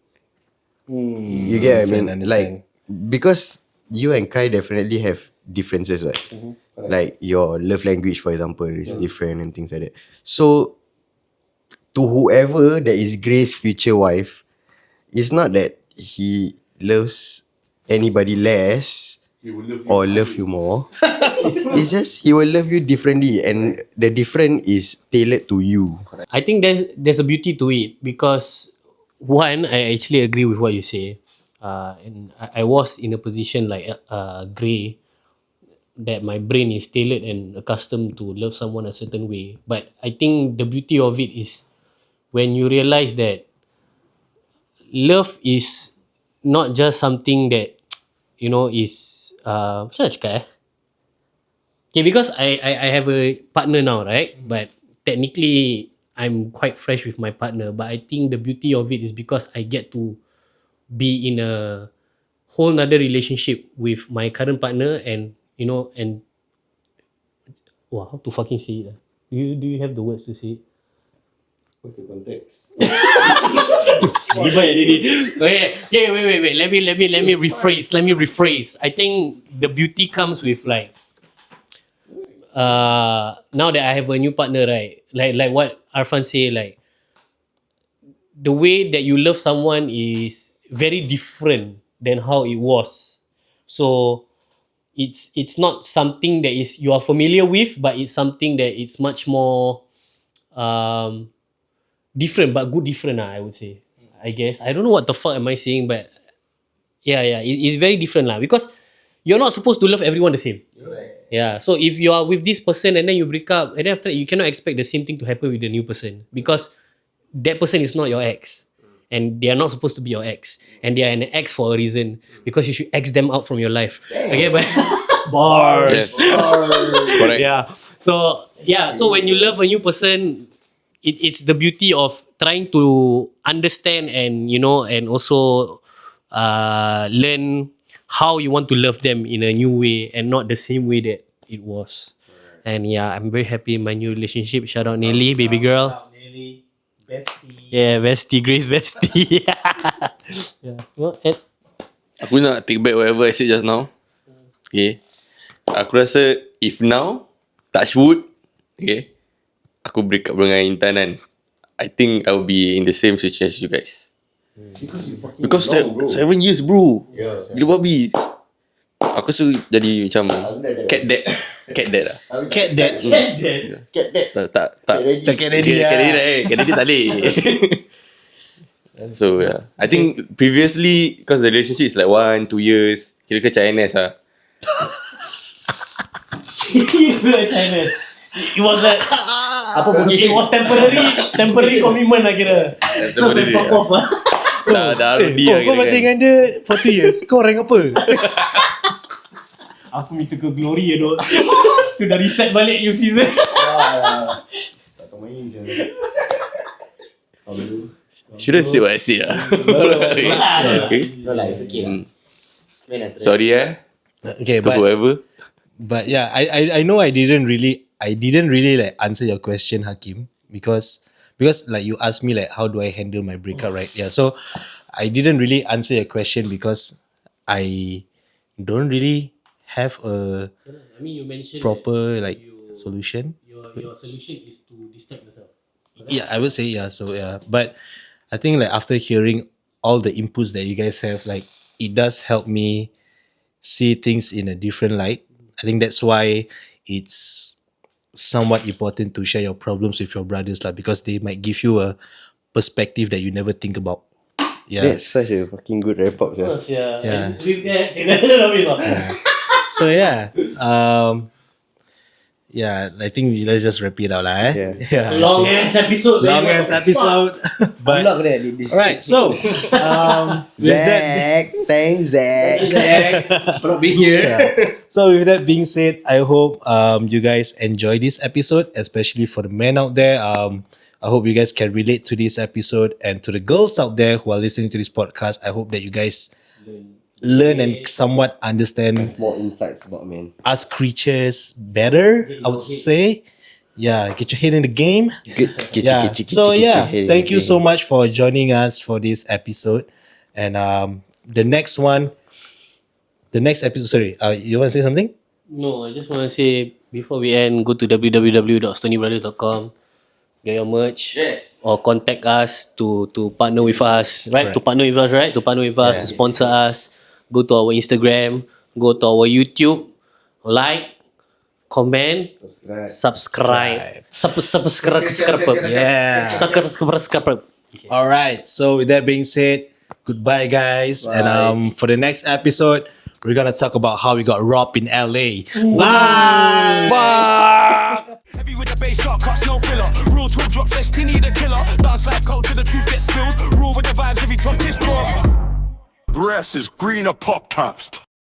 You get what I mean? Understand. Like, because you and Kai definitely have differences, right? Like your love language, for example, is different and things like that. So, to whoever that is Grace's future wife, it's not that he loves anybody less or love you more. It's just he will love you differently, and the different is tailored to you. I think there's a beauty to it because one, I actually agree with what you say, and I was in a position like Gray, that my brain is tailored and accustomed to love someone a certain way. But I think the beauty of it is when you realize that love is not just something that is macam mana cakap Okay, because I have a partner now, right? But technically I'm quite fresh with my partner. But I think the beauty of it is because I get to be in a whole nother relationship with my current partner, and wow, how to fucking say it? Do you have the words to say it? What's the context? Wait. Let me rephrase. I think the beauty comes with like now that I have a new partner, right? Like what Arfan say, like the way that you love someone is very different than how it was. So it's not something that is you are familiar with, but it's something that it's much more different, but good different, I would say. I guess. I don't know what the fuck am I saying, but it's very different because you're not supposed to love everyone the same. Yeah. So if you are with this person and then you break up, and then after that you cannot expect the same thing to happen with the new person because that person is not your ex. And they are not supposed to be your ex. And they are an ex for a reason. Because you should X them out from your life. Okay, but bars. Yes. Correct. Yeah. So when you love a new person, it's the beauty of trying to understand and and also learn how you want to love them in a new way and not the same way that it was. And I'm very happy in my new relationship. Shout out Nelly, baby girl. Bestie. Yeah, bestie, Grace bestie. Well, Aku nak take back whatever I said just now. Okay. Aku rasa if now, touch wood, okay, aku break up dengan Intan kan, I think I'll be in the same situation as you guys. Because 7 years bro. Gila babi. Aku rasa jadi macam cat dad lah. Cat dad. Tak Cat daddy lah. Cat daddy tak boleh. So I think previously, because the relationship is like 1-2 years, kira macam NS lah. China. It was like it was temporary commitment lah kira. So Temporary, fuck off lah. Dah RD lah Kau kira mati kan. dengan dia for 2 years. Kau rank apa? Aku minta ke glory ya dok. Tu dah reset balik new season. Tak tahu main je. Should I say what I say lah? Okay. No lah, it's okay lah. Sorry Okay, to whoever. But yeah, I know I didn't really like answer your question, Hakim, because like you asked me like how do I handle my breakup, right? Yeah, so I didn't really answer your question because I don't really have a I mean, you mentioned proper like solution. your solution is to distract yourself. Yeah, I would say yeah. So yeah, but I think like after hearing all the inputs that you guys have, like it does help me see things in a different light. I think that's why it's somewhat important to share your problems with your brothers lah, because they might give you a perspective that you never think about. Yeah. That's such a fucking good wrap up. Yeah. Yeah. With that, So yeah, yeah, I think let's just wrap it out lah. Yeah. Long ass episode. Long ass episode. I'm not But gonna edit this. alright, so with that, Zach, thanks Zach. For not being here. so with that being said, I hope you guys enjoy this episode, especially for the men out there. I hope you guys can relate to this episode, and to the girls out there who are listening to this podcast, I hope that you guys learn and somewhat understand More insights about men. us creatures better, I would say. Yeah, get your head in the game. Yeah. So yeah, thank you so much for joining us for this episode. And the next episode, sorry, you want to say something? No, I just want to say before we end, go to www.stonybrothers.com, get your merch, or contact us to partner with us, right? To partner with us, right? To partner with us, to sponsor us. Go to our Instagram, go to our YouTube, like, comment, subscribe. Yeah. Subscribe. All right. So with that being said, goodbye, guys. And for the next episode, we're gonna talk about how we got robbed in LA. Bye. Heavy with the bass, shortcuts, no filler. Real talk drops, Tinny the killer. Dance life culture, the truth gets spilled. Rule with the vibes, every top is raw. Grass is greener, Pop Tops.